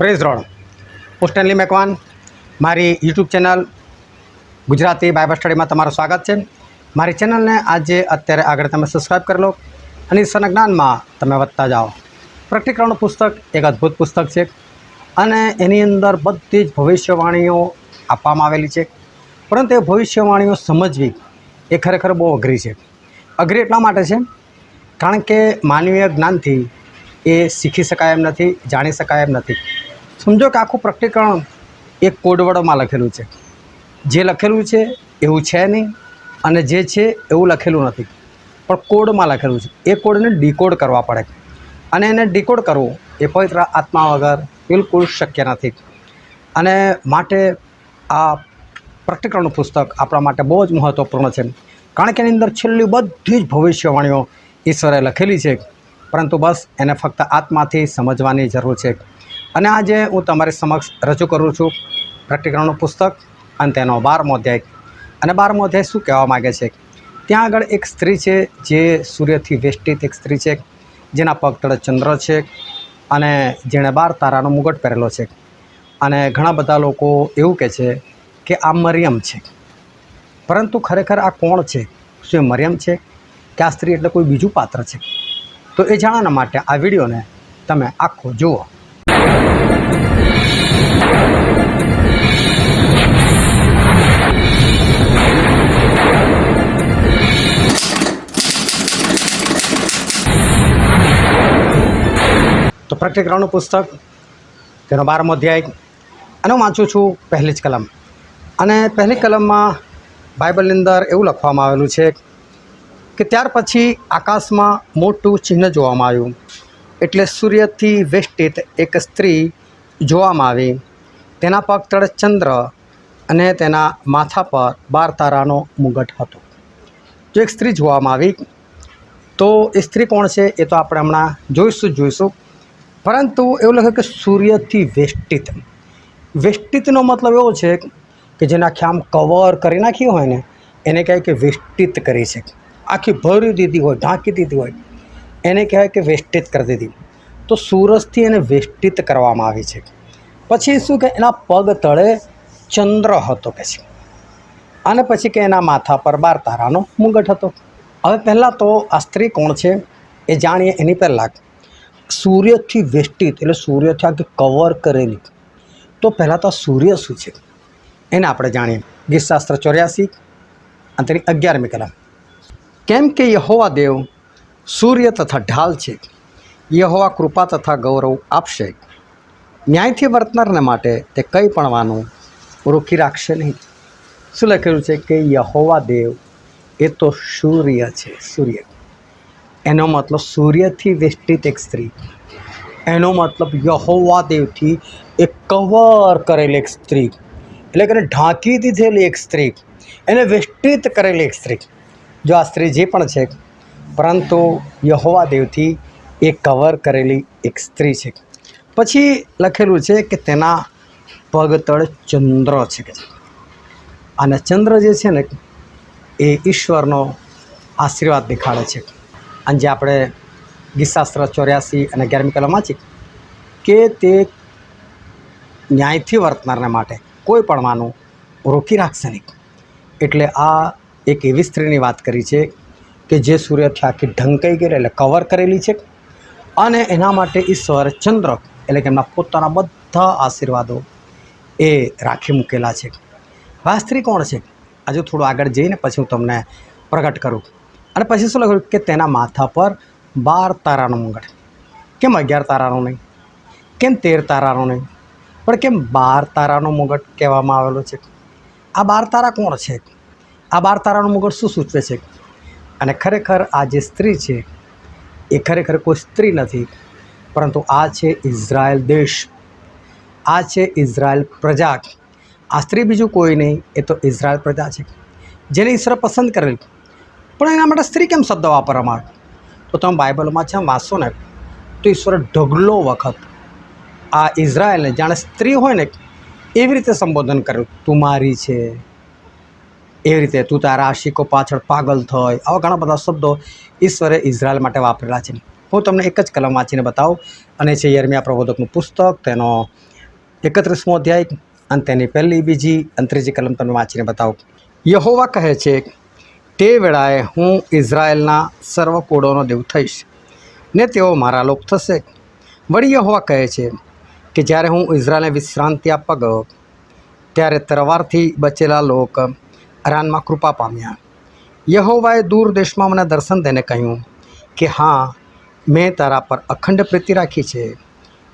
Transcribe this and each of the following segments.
Praise road. હું Stanley Macwan, મારી YouTube channel Gujarati Bible સ્ટડીમાં તમારું સ્વાગત છે. મારી ચેનલને આજે અત્યારે આગળ તમે સબસ્ક્રાઈબ કરી લો અને ઈશ્વરના જ્ઞાનમાં તમે વધતા જાઓ. પ્રકટીકરણનું પુસ્તક એક અદ્ભુત પુસ્તક છે અને એની અંદર બધી જ ભવિષ્યવાણીઓ આપવામાં આવેલી છે. પરંતુ એ ભવિષ્યવાણીઓ સમજવી એ ખરેખર બહુ અઘરી છે. અઘરી એટલા માટે છે કારણ કે માનવીય જ્ઞાનથી એ શીખી શકાય એમ નથી, જાણી શકાય એમ નથી. સમજો કે આખું પ્રકટીકરણ એક કોડવર્ડમાં લખેલું છે. જે લખેલું છે એવું છે નહીં અને જે છે એવું લખેલું નથી, પણ કોડમાં લખેલું છે. એ કોડને ડીકોડ કરવા પડે અને એને ડીકોડ કરવું એ પવિત્ર આત્મા વગર બિલકુલ શક્ય નથી. અને માટે આ પ્રકટીકરણનું પુસ્તક આપણા માટે બહુ જ મહત્ત્વપૂર્ણ છે, કારણ કે એની અંદર છેલ્લી બધી જ ભવિષ્યવાણીઓ ઈશ્વરે લખેલી છે, પરંતુ બસ એને ફક્ત આત્માથી સમજવાની જરૂર છે. અને આજે હું તમારી સમક્ષ રજૂ કરું છું પ્રકટીકરણનું પુસ્તક અને તેનો 12મો અધ્યાય. અને 12મો અધ્યાય શું કહેવા માગે છે? ત્યાં આગળ એક સ્ત્રી છે જે સૂર્યથી વેષ્ટિત એક સ્ત્રી છે, જેના પગ તળે ચંદ્ર છે અને જેણે 12 તારાનો મુગટ પહેરેલો છે. અને ઘણા બધા લોકો એવું કહે છે કે આ મરિયમ છે, પરંતુ ખરેખર આ કોણ છે? શું એ મરિયમ છે કે આ સ્ત્રી એટલે કોઈ બીજું પાત્ર છે? તો એ જાણવા માટે આ વિડીયોને તમે આખો જુઓ. તો પ્રકટીકરણનું પુસ્તક તેનો 12મો અધ્યાય અને હું વાંચું છું પહેલી જ કલમ. અને પહેલી કલમમાં બાઇબલની અંદર એવું લખવામાં આવેલું છે કે ત્યાર પછી આકાશમાં મોટું ચિહ્ન જોવામાં આવ્યું. એટલે સૂર્યથી વેષ્ટિત એક સ્ત્રી જોવામાં આવી. તેના પગ તળે ચંદ્ર અને તેના માથા પર 12 તારાનો મુગટ હતો. જો એક સ્ત્રી જોવામાં આવી, તો એ સ્ત્રી કોણ છે એ તો આપણે હમણાં જોઈશું. પરંતુ એવું લખ્યું કે સૂર્યથી વેષ્ટિત. વેષ્ટિતનો મતલબ એવો છે કે જેને આખી આમ કવર કરી નાખી હોય ને, એને કહેવાય કે વેષ્ટિત કરી છે. આખી ભરી દીધી હોય, ઢાંકી દીધી હોય, એને કહેવાય કે વેષ્ટિત કરી દીધી. તો સૂરજથી એને વેષ્ટિત કરવામાં આવી છે. પછી શું કે એના પગ તળે ચંદ્ર હતો કે છે, અને પછી કે એના માથા પર 12 તારાનો મુગટ હતો. હવે પહેલાં તો આ સ્ત્રી કોણ છે એ જાણીએ. એની પહેલાં સૂર્યથી વેષ્ટિત એટલે સૂર્યથી આખી કવર કરેલી. તો પહેલાં તો સૂર્ય શું છે એને આપણે જાણીએ. ગીતશાસ્ત્ર 84 અને તેની 11મી કલમ. કેમ કે યહોવા દેવ સૂર્ય તથા ઢાલ છે, યહોવા કૃપા તથા ગૌરવ આપશે. ન્યાયથી વર્તનારને માટે તે કંઈ પણ વાનું રોકી રાખશે નહીં. શું લખેલું છે કે યહોવા દેવ એ તો સૂર્ય છે. સૂર્ય એનો મતલબ સૂર્યથી વેષ્ટિત એક સ્ત્રી, એનો મતલબ યહોવા દેવથી એક કવર કરેલી એક સ્ત્રી, એટલે કે ઢાંકી દીધેલી એક સ્ત્રી, એને વેષ્ટિત કરેલી એક સ્ત્રી. જો આ સ્ત્રી જે પણ છે, પરંતુ યહોવા દેવથી એ કવર કરેલી એક સ્ત્રી છે. પછી લખેલું છે કે તેના પગ તળે ચંદ્ર છે. અને ચંદ્ર જે છે ને એ ઈશ્વરનો આશીર્વાદ દેખાડે છે. અને જે આપણે ગીતશાસ્ત્ર 84 અને 11મી કલમ વાંચી કે તે ન્યાયથી વર્તનારને માટે કોઈ પણ વાનું રોકી રાખશે નહીં. એટલે આ એક એવી સ્ત્રીની વાત કરી છે કે જે સૂર્યથી આખી ઢંકાઈ ગયેલી એટલે કવર કરેલી છે. અને એના માટે ઈશ્વર ચંદ્ર એટલે કે એમના પોતાના બધા આશીર્વાદો એ રાખી મૂકેલા છે. આ સ્ત્રી કોણ છે આજે થોડું આગળ જઈને પછી હું તમને પ્રગટ કરું. અને પછી શું લખ્યું કે તેના માથા પર 12 તારાનો મુગટ. કેમ 11 તારાનો નહીં? કેમ 13 તારાનો નહીં? પણ કેમ 12 તારાનો મુગટ કહેવામાં આવેલો છે? આ 12 તારા કોણ છે? આ 12 તારાનો મુગટ શું સૂચવે છે? અને ખરેખર આ જે સ્ત્રી છે એ ખરેખર કોઈ સ્ત્રી નથી, પરંતુ આ છે ઇઝરાયલ દેશ, આ છે ઇઝરાયલ પ્રજા. આ સ્ત્રી બીજું કોઈ નહીં, એ તો ઇઝરાયલ પ્રજા છે જેને ઈશ્વરે પસંદ કરેલી. પણ એના માટે સ્ત્રી કેમ શબ્દ વાપરવામાં આવે? તો તમે બાઇબલમાં છે વાંચશો ને તો ઈશ્વરે ઢગલો વખત આ ઇઝરાયલને જાણે સ્ત્રી હોય ને એવી રીતે સંબોધન કર્યું. તું મારી છે, એવી રીતે તું તારા આશિકો પાછળ પાગલ થાય. આવા ઘણા બધા શબ્દો ઈશ્વરે ઇઝરાયલ માટે વાપરેલા છે. હું તમને એક જ કલમ વાંચીને બતાવું, અને છે યર્મિયા પ્રબોધકનું પુસ્તક, તેનો 31મો અધ્યાય અને તેની પહેલી, બીજી અને ત્રીજી કલમ તમે વાંચીને બતાવો. યહોવા કહે છે, તે વેળાએ હું ઇઝરાયેલના સર્વ કુળોનો દેવ થઈશ ને તેઓ મારા લોક થશે. વળી યહોવા કહે છે કે જ્યારે હું ઇઝરાયેલને વિશ્રાંતિ આપવા ગયો ત્યારે તરવારથી બચેલા લોક અરાનમાં કૃપા પામ્યા. યહોવાએ દૂર દેશમાં મને દર્શન દઈને કહ્યું કે હા, મેં તારા પર અખંડ પ્રીતિ રાખી છે,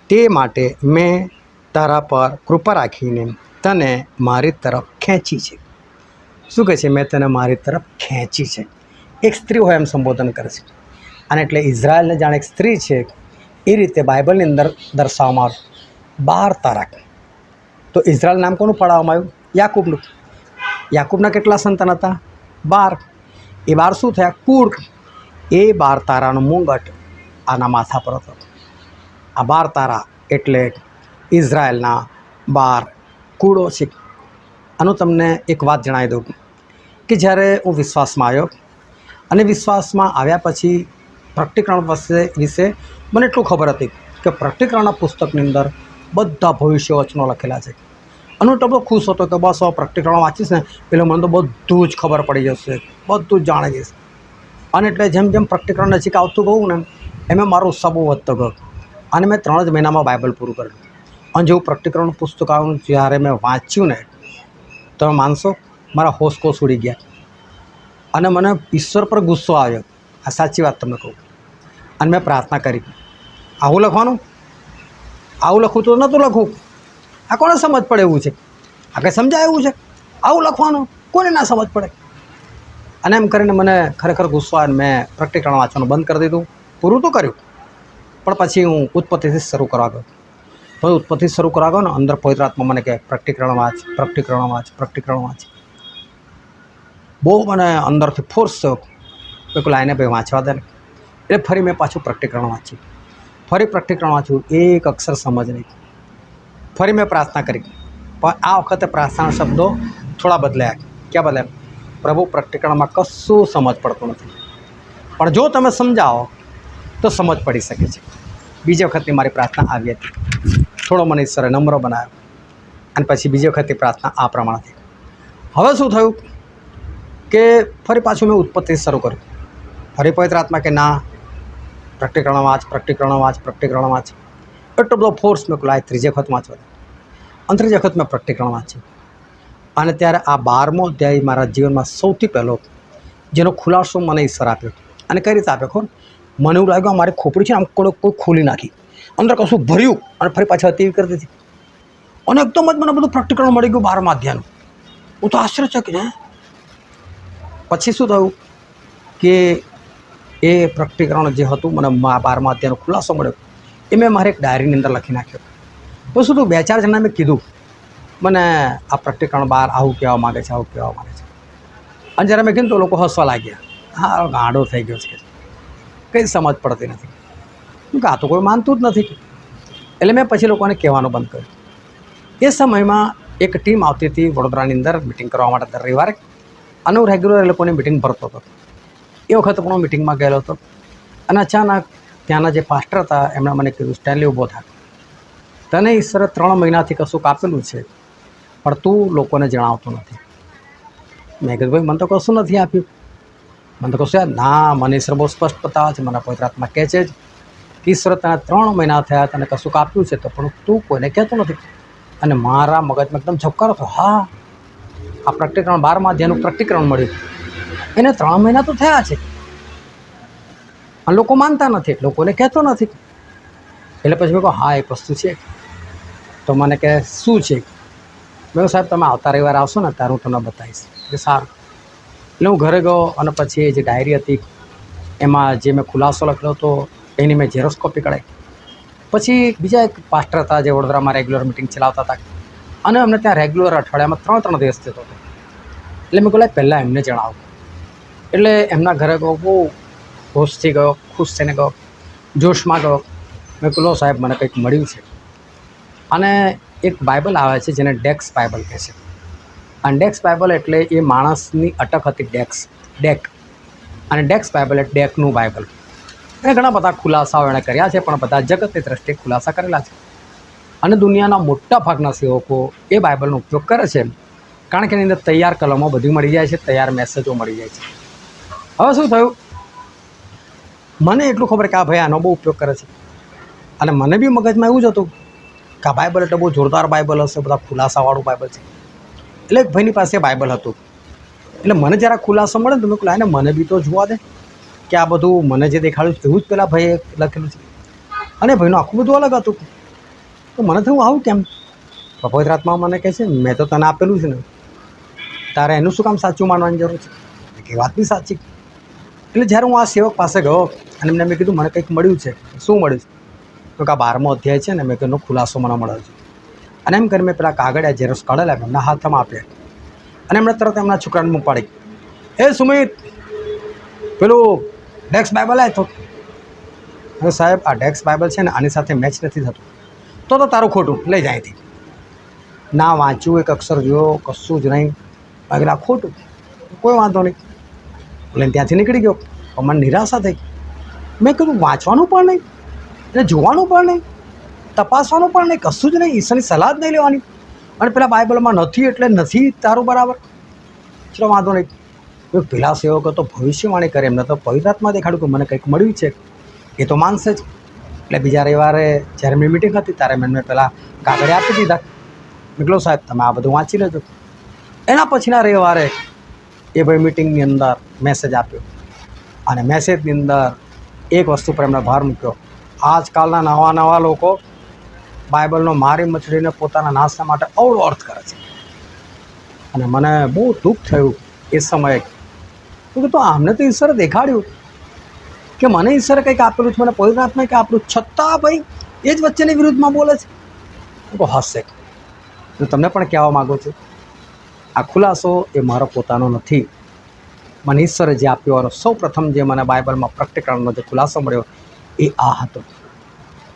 તે માટે મેં તારા પર કૃપા રાખીને તને મારી તરફ ખેંચી છે. શું કહે છે? મેં તને મારી તરફ ખેંચી છે. એક સ્ત્રી હોય એમ સંબોધન કરે છે. અને એટલે ઇઝરાયલને જાણે એક સ્ત્રી છે એ રીતે બાઇબલની અંદર દર્શાવવામાં આવ્યું. 12 તારા. તો ઇઝરાયલ નામ કોનું પાડવામાં આવ્યું? યાકૂબનું. યાકૂબના કેટલા સંતાન હતા? 12. એ 12 શું થયા? કુળ. એ 12 તારાનો મુંગટ આના માથા પર હતો. આ 12 તારા એટલે ઇઝરાયલના 12 કુળો છે. આનું તમને એક વાત જણાવી દઉં કે જ્યારે હું વિશ્વાસમાં આવ્યો અને વિશ્વાસમાં આવ્યા પછી પ્રકટીકરણ વિશે મને એટલું ખબર હતી કે પ્રકટીકરણના પુસ્તકની અંદર બધા ભવિષ્ય વચનો લખેલા છે. અને હું એટલો ખુશ હતો કે બસ પ્રકટીકરણ વાંચીશ ને એટલે મને તો બધું જ ખબર પડી જશે, બધું જ જાણી જઈશ. અને એટલે જેમ જેમ પ્રકટીકરણ નજીક આવતું ગયું ને એમાં મારો ઉત્સાહ બહુ વધતો ગયો. અને મેં 3 જ મહિનામાં બાઇબલ પૂરું કર્યું. અને જેવું પ્રકટીકરણનું પુસ્તક આવ્યું જ્યારે મેં વાંચ્યું ને, તમે માનશો મારા હોશ ઉડી ગયા. અને મને ઈશ્વર પર ગુસ્સો આવ્યો. આ સાચી વાત તમને કહું. અને મેં પ્રાર્થના કરી, આવું લખવાનું, આવું લખવું તો નહોતું લખવું. આ કોને સમજ પડે એવું છે? આ કંઈ સમજાય એવું છે? આવું લખવાનું કોને ના સમજ પડે? અને એમ કરીને મને ખરેખર ગુસ્સો આવે. મેં પ્રકટીકરણ વાંચવાનું બંધ કરી દીધું. પૂરું તો કર્યું, પણ પછી હું ઉત્પત્તિથી શરૂ કરવા ગયો. હવે ઉત્પત્તિ શરૂ કરવા ગયો ને અંદર પવિત્ર આત્મા મને કહે પ્રકટીકરણ વાંચ, પ્રકટીકરણ વાંચ, પ્રકટીકરણ વાંચ. બહુ મને અંદરથી ફોર્સ થયો કે લાઈને ભાઈ વાંચવા દે ને. એટલે ફરી મેં પાછું પ્રકટીકરણ વાંચ્યું. ફરી પ્રકટીકરણ વાંચ્યું, એક અક્ષર સમજ નહીં. ફરી મેં પ્રાર્થના કરી, પણ આ વખતે પ્રાર્થનાના શબ્દો થોડા બદલાયા. ક્યાં બદલાયા? પ્રભુ, પ્રકટીકરણમાં કશું સમજ પડતું નથી, પણ જો તમે સમજાવો તો સમજ પડી શકે છે. બીજી વખતની મારી પ્રાર્થના આવી હતી. થોડો મને ઈશ્વરે નમ્ર બનાવ્યો. અને પછી બીજી વખતની પ્રાર્થના આ પ્રમાણે થઈ. હવે શું થયું કે ફરી પાછું મેં ઉત્પત્તિ શરૂ કર્યું. ફરી પવિત્ર આત્મા કે ના, પ્રકટીકરણ વાંચ, પ્રકટીકરણ વાંચ, પ્રકટીકરણ વાંચ. એટલો બધો ફોર્સ મેં લાય 3જી વખત વાંચવા. અને 3જી વખત મેં પ્રકટીકરણ વાંચ્યું. અને ત્યારે આ 12મો અધ્યાય મારા જીવનમાં સૌથી પહેલો જેનો ખુલાસો મને ઈશ્વર આપ્યો. અને કઈ રીતે આપ્યો ખબર? મને એવું લાગ્યું મારી ખોપડી છે ને આમ કોઈ ખોલી નાખી, અંદર કશું ભર્યું અને ફરી પાછા તેવી કરી દીધી. અને એકદમ જ મને બધું પ્રકટીકરણ મળી ગયું 12મા અધ્યાયનું. હું તો આશ્ચર્યચકિત. પછી શું થયું કે એ પ્રકટીકરણ જે હતું મને 12મા અધ્યાયનો ખુલાસો મળ્યો એ મેં મારી એક ડાયરીની અંદર લખી નાખ્યો. તો શું થયું, 2-4 જણા મેં કીધું મને આ પ્રકટીકરણ 12 આવું કહેવા માગે છે, આવું કહેવા માગે છે. અને જ્યારે મેં કીધું તો લોકો હસવા લાગ્યા. હા, ગાંડો થઈ ગયો છે, કંઈ સમજ પડતી નથી. આ તો કોઈ માનતું જ નથી. એટલે મેં પછી લોકોને કહેવાનું બંધ કર્યું. એ સમયમાં એક ટીમ આવતી હતી વડોદરાની અંદર મિટિંગ કરવા માટે દર રવિવારે. અને હું રેગ્યુલર એ લોકોની મિટિંગ ભરતો હતો. એ વખતે પણ હું મિટિંગમાં ગયેલો હતો. અને અચાનક ત્યાંના જે પાસ્ટર હતા એમણે મને કીધું, સ્ટેનલી ઊભો થાય, તને ઈશ્વરે 3 મહિનાથી કશુંક આપેલું છે પણ તું લોકોને જણાવતો નથી. મેં કીધું ભાઈ મને તો કશું નથી આપ્યું. મને તો કશું યાદ ના. મને ઈશ્વર બહુ સ્પષ્ટ બતાવે છે, મને પવિત્ર આત્મા કહે છે કે ઈશ્વર તને 3 મહિના થયા, તને કશુંક આપ્યું છે તો પણ તું કોઈને કહેતો નથી. અને મારા મગજમાં એકદમ ઝબકારો હતો. હા, આ પ્રકટીકરણ 12મા અધ્યાયનું પ્રકટીકરણ મળ્યું, એને 3 મહિના તો થયા છે અને લોકો માનતા નથી, લોકોને કહેતો નથી. એટલે પછી મેં કહું હા એક વસ્તુ છે. તો મને કહે શું છે? મેં કહું સાહેબ તમે આવતા રવિવારે આવશો ને ત્યારે હું તમને બતાવીશ. કે સારું. એટલે હું ઘરે ગયો અને પછી એ જે ડાયરી હતી એમાં જે મેં ખુલાસો લખ્યો હતો એની મેં ઝેરોક્ષ કોપી કઢાવી. પછી બીજા એક પાસ્ટર હતા જે વડોદરામાં રેગ્યુલર મિટિંગ ચલાવતા હતા અને અમને ત્યાં રેગ્યુલર અઠવાડિયામાં 3 દિવસ થતો હતો. એટલે મેં કહ્યું પહેલાં એમને જણાવો. એટલે એમના ઘરે ગયો, બહુ હોશથી ગયો, ખુશ થઈને ગયો, જોશમાં ગયો. મેં કહ્યું સાહેબ મને કંઈક મળ્યું છે. અને એક બાઇબલ આવે છે જેને ડેક્સ બાઇબલ કહે છે. અને ડેક્સ બાઇબલ એટલે એ માણસની અટક હતી, ડેક. અને ડેક્સ બાઇબલ એટલે ડેકનું બાઇબલ. એને ઘણા બધા ખુલાસાઓ એણે કર્યા છે પણ બધા જગતની દ્રષ્ટિએ ખુલાસા કરેલા છે. અને દુનિયાના મોટા ભાગના સેવકો એ બાઇબલનો ઉપયોગ કરે છે, કારણ કે એની અંદર તૈયાર કલમો બધી મળી જાય છે, તૈયાર મેસેજો મળી જાય છે. હવે શું થયું, મને એટલું ખબર કે આ ભાઈ આનો બહુ ઉપયોગ કરે છે, અને મને બી મગજમાં એવું જ હતું કે આ બાઇબલ એટલે બહુ જોરદાર બાઇબલ હશે, બધા ખુલાસાવાળું બાઇબલ છે. એટલે એક ભાઈની પાસે બાઇબલ હતું, એટલે મને જરા ખુલાસો મળે ને તો મેં કહ્યું લાઈને મને બી તો જોવા દે કે આ બધું મને જે દેખાડ્યું છે એવું જ પેલા ભાઈએ લખેલું છે. અને ભાઈનું આખું બધું અલગ હતું. તો મને થયું આવું કેમ? પવિત્ર આત્મા મને કહે છે મેં તો તને આપેલું છે ને, તારે એનું શું કામ સાચું માનવાની જરૂર છે? કે વાત બી સાચી. એટલે જ્યારે હું આ સેવક પાસે ગયો અને એમને મેં કીધું મને કંઈક મળ્યું છે. શું મળ્યું છે? તો કે આ 12મો અધ્યાય છે ને, મેં એનો ખુલાસો મને મળ્યો છે. અને એમ કરીને મેં પેલા કાગળિયા ઝેરોક્ષ કાઢેલા એમના હાથમાં આપ્યા, અને એમણે તરત એમના છોકરાને મૂક પાડી, એ સુમિત પેલું ડેક્સ બાઇબલ આય તો. હવે સાહેબ આ ડેક્સ બાઇબલ છે ને આની સાથે મેચ નથી થતું. તો તારું ખોટું, લઈ જાય અહીંથી. ના વાંચ્યું, એક અક્ષર જોયો, કશું જ નહીં. આગળ આ ખોટું, કોઈ વાંધો નહીં. એટલે ત્યાંથી નીકળી ગયો. પણ મને નિરાશા થઈ. મેં કીધું વાંચવાનું પણ નહીં, એટલે જોવાનું પણ નહીં, તપાસવાનું પણ નહીં, કશું જ નહીં, ઈશ્વરની સલાહ જ નહીં લેવાની. અને પેલા બાઇબલમાં નથી એટલે નથી તારું બરાબર. ચલો વાંધો નહીં. પેલા સેવકો તો ભવિષ્યવાણી કરે, એમને તો પવિત્ર આત્મા દેખાડ્યું કે મને કંઈક મળ્યું છે, એ તો માનશે જ. એટલે બીજા રવિવારે જ્યારે એમની મિટિંગ હતી ત્યારે મેં પેલા કાગળે આપી દીધા. નીકળો સાહેબ તમે આ બધું વાંચી લેજો. એના પછીના રવિવારે એ ભાઈ મિટિંગની અંદર મેસેજ આપ્યો, અને મેસેજની અંદર એક વસ્તુ પર એમણે ભાર મૂક્યો. આજકાલના નવા લોકો બાઇબલનો મારી મચડીને પોતાના નાશના માટે અવળો અર્થ કરે છે. અને મને બહુ દુઃખ થયું એ સમયે. તો આમને તો ઈશ્વરે દેખાડ્યું કે મને ઈશ્વરે કંઈક આપેલું છે, મને પવિત્ર આત્માએ કંઈક આપેલું, છતાં ભાઈ એ જ વચ્ચેની વિરુદ્ધમાં બોલે છે. તો હશે. હું તમને પણ કહેવા માગું છું, આ ખુલાસો એ મારો પોતાનો નથી. મને ઈશ્વરે જે આપ્યો, સૌ પ્રથમ જે મને બાઇબલમાં પ્રકટીકરણનો જે ખુલાસો મળ્યો એ આ હતો.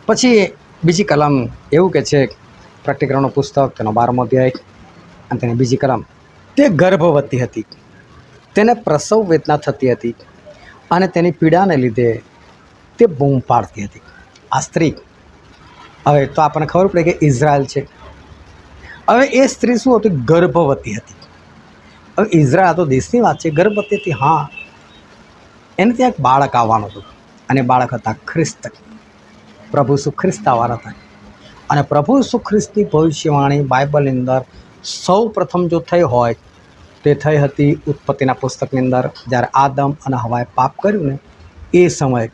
પછી બીજી કલમ એવું કે છે, પ્રકટીકરણનું પુસ્તક તેનો 12મો અધ્યાય અને તેની બીજી કલમ, તે ગર્ભવતી હતી, તેને પ્રસવ વેદના થતી હતી, અને તેની પીડાને લીધે તે બૂમ પાડતી હતી. આ સ્ત્રી, હવે તો આપણને ખબર પડે કે ઇઝરાયલ છે. હવે એ સ્ત્રી શું હતી? ગર્ભવતી હતી. હવે ઇઝરાયલ તો દેશની વાત છે, ગર્ભવતી હતી. હા, એને ત્યાં એક બાળક આવવાનું હતું, અને બાળક હતા ખ્રિસ્ત. પ્રભુ ઈસુ ખ્રિસ્ત આવવાના હતા. અને પ્રભુ ઈસુ ખ્રિસ્તની ભવિષ્યવાણી બાઇબલની અંદર સૌ પ્રથમ જો થઈ હોય તે થઈ હતી ઉત્પત્તિના પુસ્તકની અંદર, જ્યારે આદમ અને હવાએ પાપ કર્યું ને એ સમયે.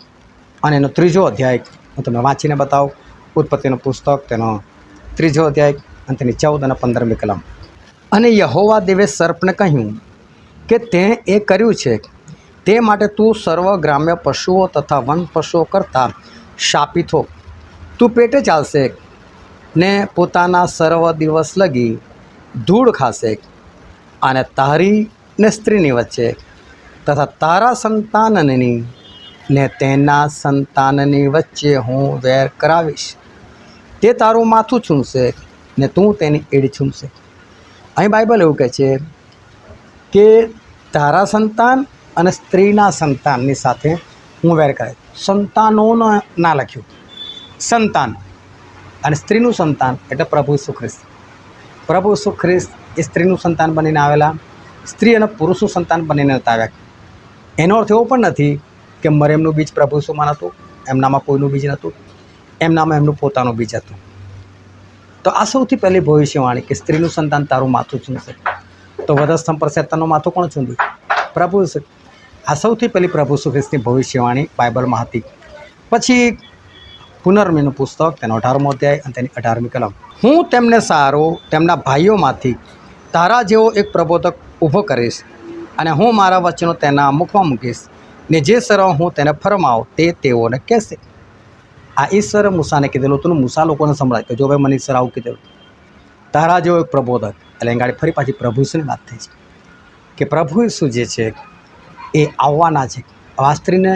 અને એનો 3જો અધ્યાય હું તમને વાંચીને બતાવું. ઉત્પત્તિનું પુસ્તક તેનો 3જો અધ્યાય અને તેની 14 અને 15મી કલમ. અને યહોવા દેવે સર્પને કહ્યું કે તે એ કર્યું છે તે માટે તું સર્વ ગ્રામ્ય પશુઓ તથા વન પશુઓ કરતાં શાપિત હો. તું પેટે ચાલશે ને પોતાના સર્વ દિવસ લગી ધૂળ ખાશે, અને તારી ને સ્ત્રીની વચ્ચે તથા તારા સંતાનની ને તેના સંતાનની વચ્ચે હું વેર કરાવીશ. તે તારું માથું છૂંશે ને તું તેની એડી છૂંશે. અહીં બાઇબલ એવું કહે છે કે તારા સંતાન અને સ્ત્રીના સંતાનની સાથે હું વેર કરે. સંતાનોનો ના લખ્યું, સંતાન. અને સ્ત્રીનું સંતાન એટલે પ્રભુ ઈસુ ખ્રિસ્ત. પ્રભુ ઈસુ ખ્રિસ્ત એ સ્ત્રીનું સંતાન બનીને આવેલા, સ્ત્રી અને પુરુષનું સંતાન બનીને નહોતા આવ્યા. એનો અર્થ એવો પણ નથી કે મરિયમનું બીજ પ્રભુ ઈસુમાં નહોતું, એમનામાં કોઈનું બીજ નહોતું, એમનામાં એમનું પોતાનું બીજ હતું. તો આ સૌથી પહેલી ભવિષ્યવાણી કે સ્ત્રીનું સંતાન તારું માથું છૂંશે. તો વધસ્તંભ પર શેતાનનું માથું કોણ છૂંદ્યું? પ્રભુ ઈસુ. આ સૌથી પહેલી પ્રભુ ઈસુ ખ્રિસ્તની ભવિષ્યવાણી બાઇબલમાં હતી. પછી પુનર્મીનું પુસ્તક તેનો 18મો અધ્યાય અને તેની 18મી કલમ. હું તેમને સારો તેમના ભાઈઓમાંથી તારા જેવો એક પ્રબોધક ઊભો કરીશ, અને હું મારા વચનો તેના મુખમાં મૂકીશ, ને જે સર્વ હું તેને ફરમાવ તે તેઓને કહેશે. આ ઈશ્વરે મૂસાને કીધેલું હતું. મૂસા લોકોને સંભળાય કે જો ભાઈ મને ઈશ્વર આવું કીધેલું, તારા જેવો એક પ્રબોધક. એટલે ગાડી ફરી પાછી પ્રભુ ઈસુની વાત થઈ છે કે પ્રભુ ઈસુ જે છે એ આવવાના છે. આ સ્ત્રીને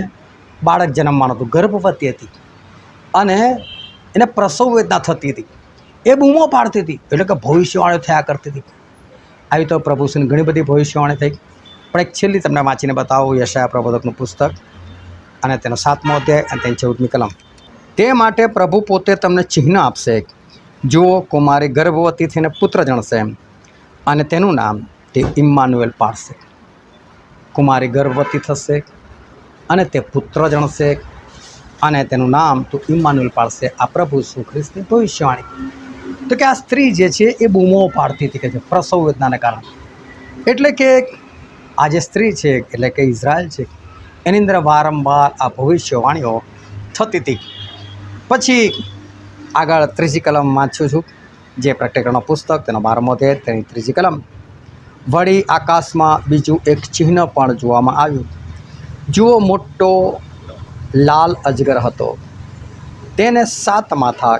બાળક જન્મવાનું હતું, ગર્ભવતી હતી, અને એને પ્રસવ વેદના થતી હતી, એ બૂમો પાડતી હતી, એટલે કે ભવિષ્યવાણીઓ થયા કરતી હતી. આવી તો પ્રભુ ઈસુની ઘણી બધી ભવિષ્યવાણી થઈ. પણ એક છેલ્લી તમને વાંચીને બતાવું, યશાયા પ્રબોધકનું પુસ્તક અને તેનો 7મો અધ્યાય અને તેની 14મી કલમ. તે માટે પ્રભુ પોતે તમને ચિહ્ન આપશે, જુઓ, કુમારી ગર્ભવતી થઈને પુત્ર જણશે અને તેનું નામ તે ઇમ્માનુએલ પાડશે. કુમારી ગર્ભવતી થશે અને તે પુત્ર જણશે અને તેનું નામ તો ઇમ્માનુએલ પાડશે. આ પ્રભુ ઈસુ ખ્રિસ્તની ભવિષ્યવાણી. તો કે આ સ્ત્રી જે છે એ બૂમો પાડતી હતી કે છે પ્રસવ વેદનાને કારણે. એટલે કે આ જે સ્ત્રી છે એટલે કે ઇઝરાયલ છે એની અંદર વારંવાર આ ભવિષ્યવાણીઓ થતી હતી. પછી આગળ ત્રીજી કલમ વાંચું છું, જે પ્રકટીકરણનો પુસ્તક તેનો 12મો અધ્યાય તેની ત્રીજી કલમ. વળી આકાશમાં બીજું એક ચિહ્ન પણ જોવામાં આવ્યું. જુઓ, મોટો લાલ અજગર હતો. તેને 7 માથા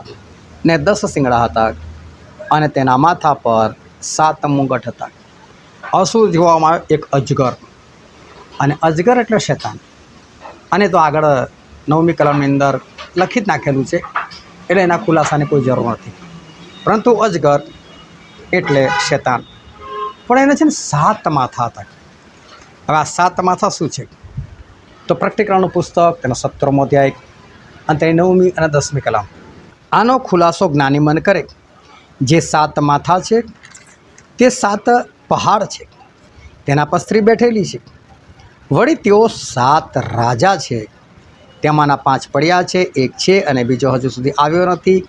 ને 10 શિંગડા હતા અને તેના માથા પર 7 મુગટ હતા. હવે શું જોવામાં આવે? એક અજગર. અને અજગર એટલે શેતાન. અને તો આગળ 9મી કલમની અંદર લખી જ નાખેલું છે, એટલે એના ખુલાસાની કોઈ જરૂર નથી. પરંતુ અજગર એટલે શેતાન. પણ એને છે ને 7 માથા હતા. હવે આ 7 માથા શું છે? તો પ્રકટીકરણનું પુસ્તક તેનો 17મો અધ્યાય અને તેની 9મી અને 10મી કલમ. આનો ખુલાસો જ્ઞાની મન કરે. જે 7 માથા છે તે 7 પહાડ છે, તેના પર સ્ત્રી બેઠેલી છે. વળી તેઓ 7 રાજા છે. તેમાંના 5 પડ્યા છે, એક છે અને બીજો હજુ સુધી આવ્યો નથી.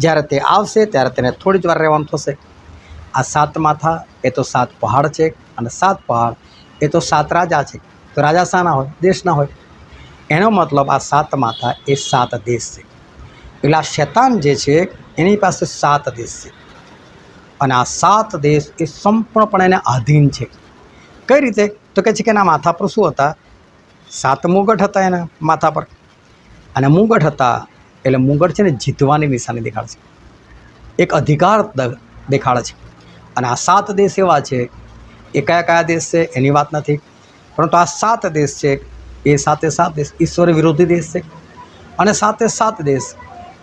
જ્યારે તે આવશે ત્યારે તેને થોડી જ વાર રહેવાનું થશે. આ 7 માથા એ તો 7 પહાડ છે અને 7 પહાડ એ તો 7 રાજા છે. તો રાજા શાના હોય? દેશના હોય. એનો મતલબ આ 7 માથા એ 7 દેશ છે. એટલે આ શેતાન જે છે એની પાસે 7 દેશ છે અને આ 7 દેશ એ સંપૂર્ણપણે એને આધીન છે. કઈ રીતે? તો કહે છે કે એના માથા પર શું હતા? 7 મુગટ હતા એના માથા પર. અને મુગટ હતા એટલે મુગટ છે ને જીતવાની નિશાની દેખાડે છે, એક અધિકાર દેખાડે છે. અને આ 7 દેશ એવા છે, એ કયા કયા દેશ છે એની વાત નથી, પરંતુ આ 7 દેશ છે એ 7 દેશ ઈશ્વર વિરોધી દેશ છે. અને 7 દેશ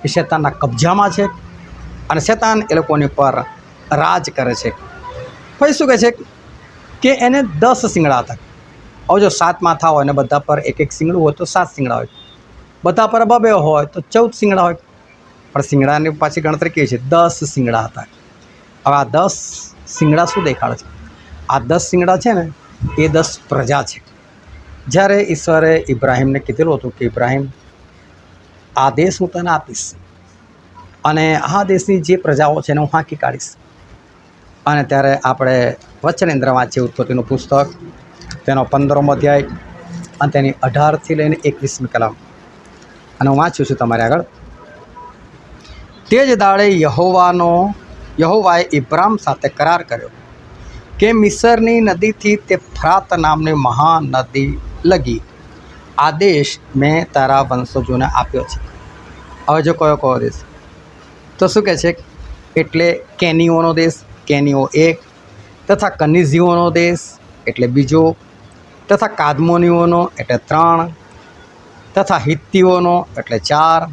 એ શેતાનના કબજામાં છે અને શેતાન એ લોકોની પર રાજ કરે છે. પછી શું કહે છે કે એને 10 શિંગડા હતા. હવે જો 7 માથા હોય ને બધા પર એક શિંગડું હોય તો 7 શિંગડા હોય, બધા પર 2 હોય તો 14 શિંગડા હોય. પણ શિંગડાની પાછી ગણતરી કેવી છે? 10 શિંગડા હતા. હવે આ 10 શિંગડા શું દેખાડે છે? આ 10 શિંગડા છે ને એ 10 પ્રજા છે. જ્યારે ઈશ્વરે ઇબ્રાહીમને કીધેલું હતું કે ઇબ્રાહીમ, આ દેશ હું તને આપીશ અને આ દેશની જે પ્રજાઓ છે એને હું હાંકી કાઢીશ. અને ત્યારે આપણે વચનેન્દ્ર વાંચીએ ઉત્પત્તિનું પુસ્તક તેનો 15મો અધ્યાય અને તેની 18થી લઈને 21મી કલમ. અને હું વાંચું છું તમારે આગળ. તે જ દાડે યહોવાએ ઇબ્રામ સાથે કરાર કર્યો કે મિસરની નદીથી તે ફ્રાત નામની મહાનદી લગી આ દેશ મેં તારા વંશજોને આપ્યો છે. હવે જો કયો દેશ? તો શું કહે છે? એટલે કેનીઓનો દેશ, કેનીઓ 1, તથા કનિઝીઓનો દેશ એટલે 2, તથા કાદમોનીઓનો એટલે 3, તથા હિત્તીઓનો એટલે 4,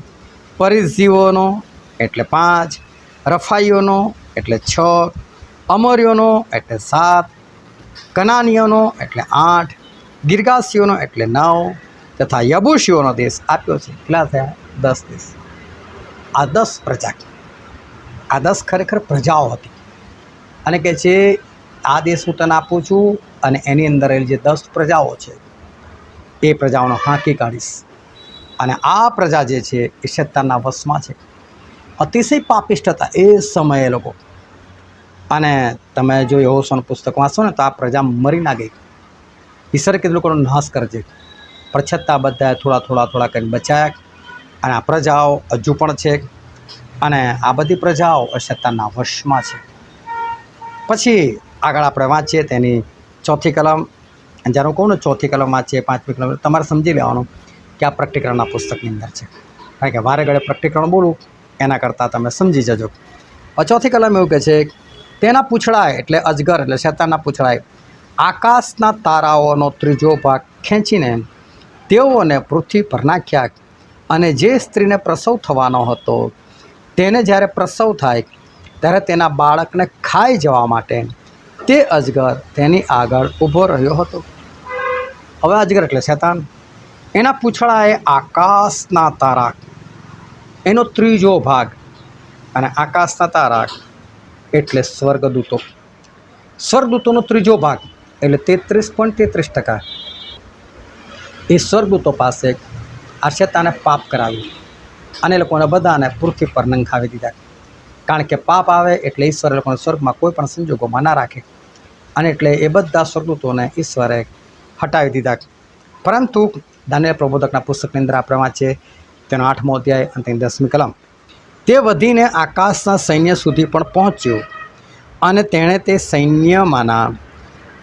પરિઝીઓનો એટલે 5, રફાઈઓનો એટલે 6, અમોરીઓનો એટલે 7, કનાનીઓનો એટલે 8, ગિરગાસીઓનો એટલે 9, તથા યબૂસીઓનો દેશ આપ્યો છે. કેટલા થયા? 10 દેશ. આ 10 પ્રજા, આ 10 ખરેખર પ્રજાઓ હતી. અને કહે છે આ દેશ હું તને આપું છું અને એની અંદર જે 10 પ્રજાઓ છે એ પ્રજાઓનો હાંકી કાઢીશ. અને આ પ્રજા જે છે એ શેતાનના વશમાં છે. અતિશય પાપિષ્ટ હતા એ સમયે લોકો. અને તમે જો યહોશાનું પુસ્તક વાંચો ને તો આ પ્રજા મરી ના ગઈ. ઈશ્વરે કીધું લોકોનો નાશ કરજે, પણ છતાં બધા થોડા કરીને બચાયા. અને આ પ્રજાઓ હજુ પણ છે અને આ બધી પ્રજાઓ શેતાનના વશમાં છે. પછી આગળ આપણે વાંચીએ તેની 4થી કલમ. અને જ્યારે હું કહું ને 4થી કલમ વાંચીએ, 5મી કલમ, તમારે સમજી લેવાનું કે આ પ્રકટીકરણના પુસ્તકની અંદર છે. કારણ કે વારે ઘડે પ્રકટીકરણ બોલું એના કરતાં તમે સમજી જજો. 4થી કલમ એવું કહે છે, તેના પૂંછડાએ એટલે અજગર એટલે શેતાનના પૂંછડાએ આકાશના તારાઓનો 3જો ભાગ ખેંચીને તેઓને પૃથ્વી પર નાખ્યા. અને જે સ્ત્રીને પ્રસવ થવાનો હતો તેને જ્યારે પ્રસવ થાય ત્યારે તેના બાળકને ખાઈ જવા માટે તે અજગર તેની આગળ ઊભો રહ્યો હતો. હવે અજગર એટલે શેતાન, એના પૂંછડાએ આકાશના તારા એનો 3જો ભાગ અને આકાશના તારા એટલે સ્વર્ગદૂતો. સ્વર્ગદૂતોનો ત્રીજો ભાગ એટલે 33.33% એ સ્વર્ગદૂતો પાસે આ શેતાને પાપ કરાવ્યું અને એ લોકોને બધાને પૃથ્વી પર નંખાવી દીધા. કારણ કે પાપ આવે એટલે ઈશ્વર એ લોકોને સ્વર્ગમાં કોઈ પણ સંજોગોમાં ના રાખે, અને એટલે એ બધા સ્વર્ગદૂતોને ઈશ્વરે હટાવી દીધા. પરંતુ દાનિયેલ પ્રબોધકના પુસ્તકની અંદર આપણે વાંચીએ તેનો 8મો અધ્યાય અને તેની 10મી કલમ. તે વધીને આકાશના સૈન્ય સુધી પણ પહોંચ્યો અને તેણે તે સૈન્યમાંના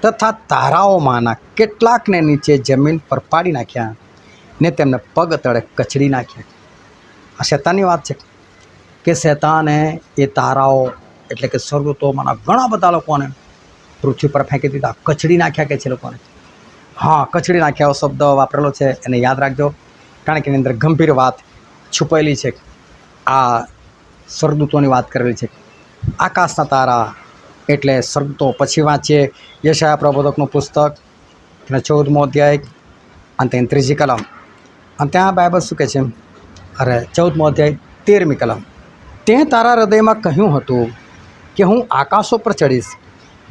તથા તારાઓમાંના કેટલાકને નીચે જમીન પર પાડી નાખ્યા ને તેમને પગ તળે કચડી નાખ્યા. આ શેતાનની વાત છે કે શેતાને એ તારાઓ એટલે કે સ્વર્ગદૂતોમાંના ઘણા બધા લોકોને પૃથ્વી પર ફેંકી દીધા, કચડી નાખ્યા કે છે લોકોને. હા, કચડી નાખ્યા શબ્દ વાપરેલો છે, એને યાદ રાખજો, કારણ કે એની અંદર ગંભીર વાત છુપાયેલી છે. આ સ્વર્ગદૂતોની વાત કરેલી છે. આકાશના તારા એટલે સ્વર્ગદૂતો. પછી વાંચીએ યશાયા પ્રબોધકનું પુસ્તક, તેનો 14મો અધ્યાય અને તેની 3જી કલમ. અને ત્યાં બાઇબલ શું કહે છે? 14મો અધ્યાય 13મી કલમ. તે તારા હૃદયમાં કહ્યું હતું કે હું આકાશો પર ચડીશ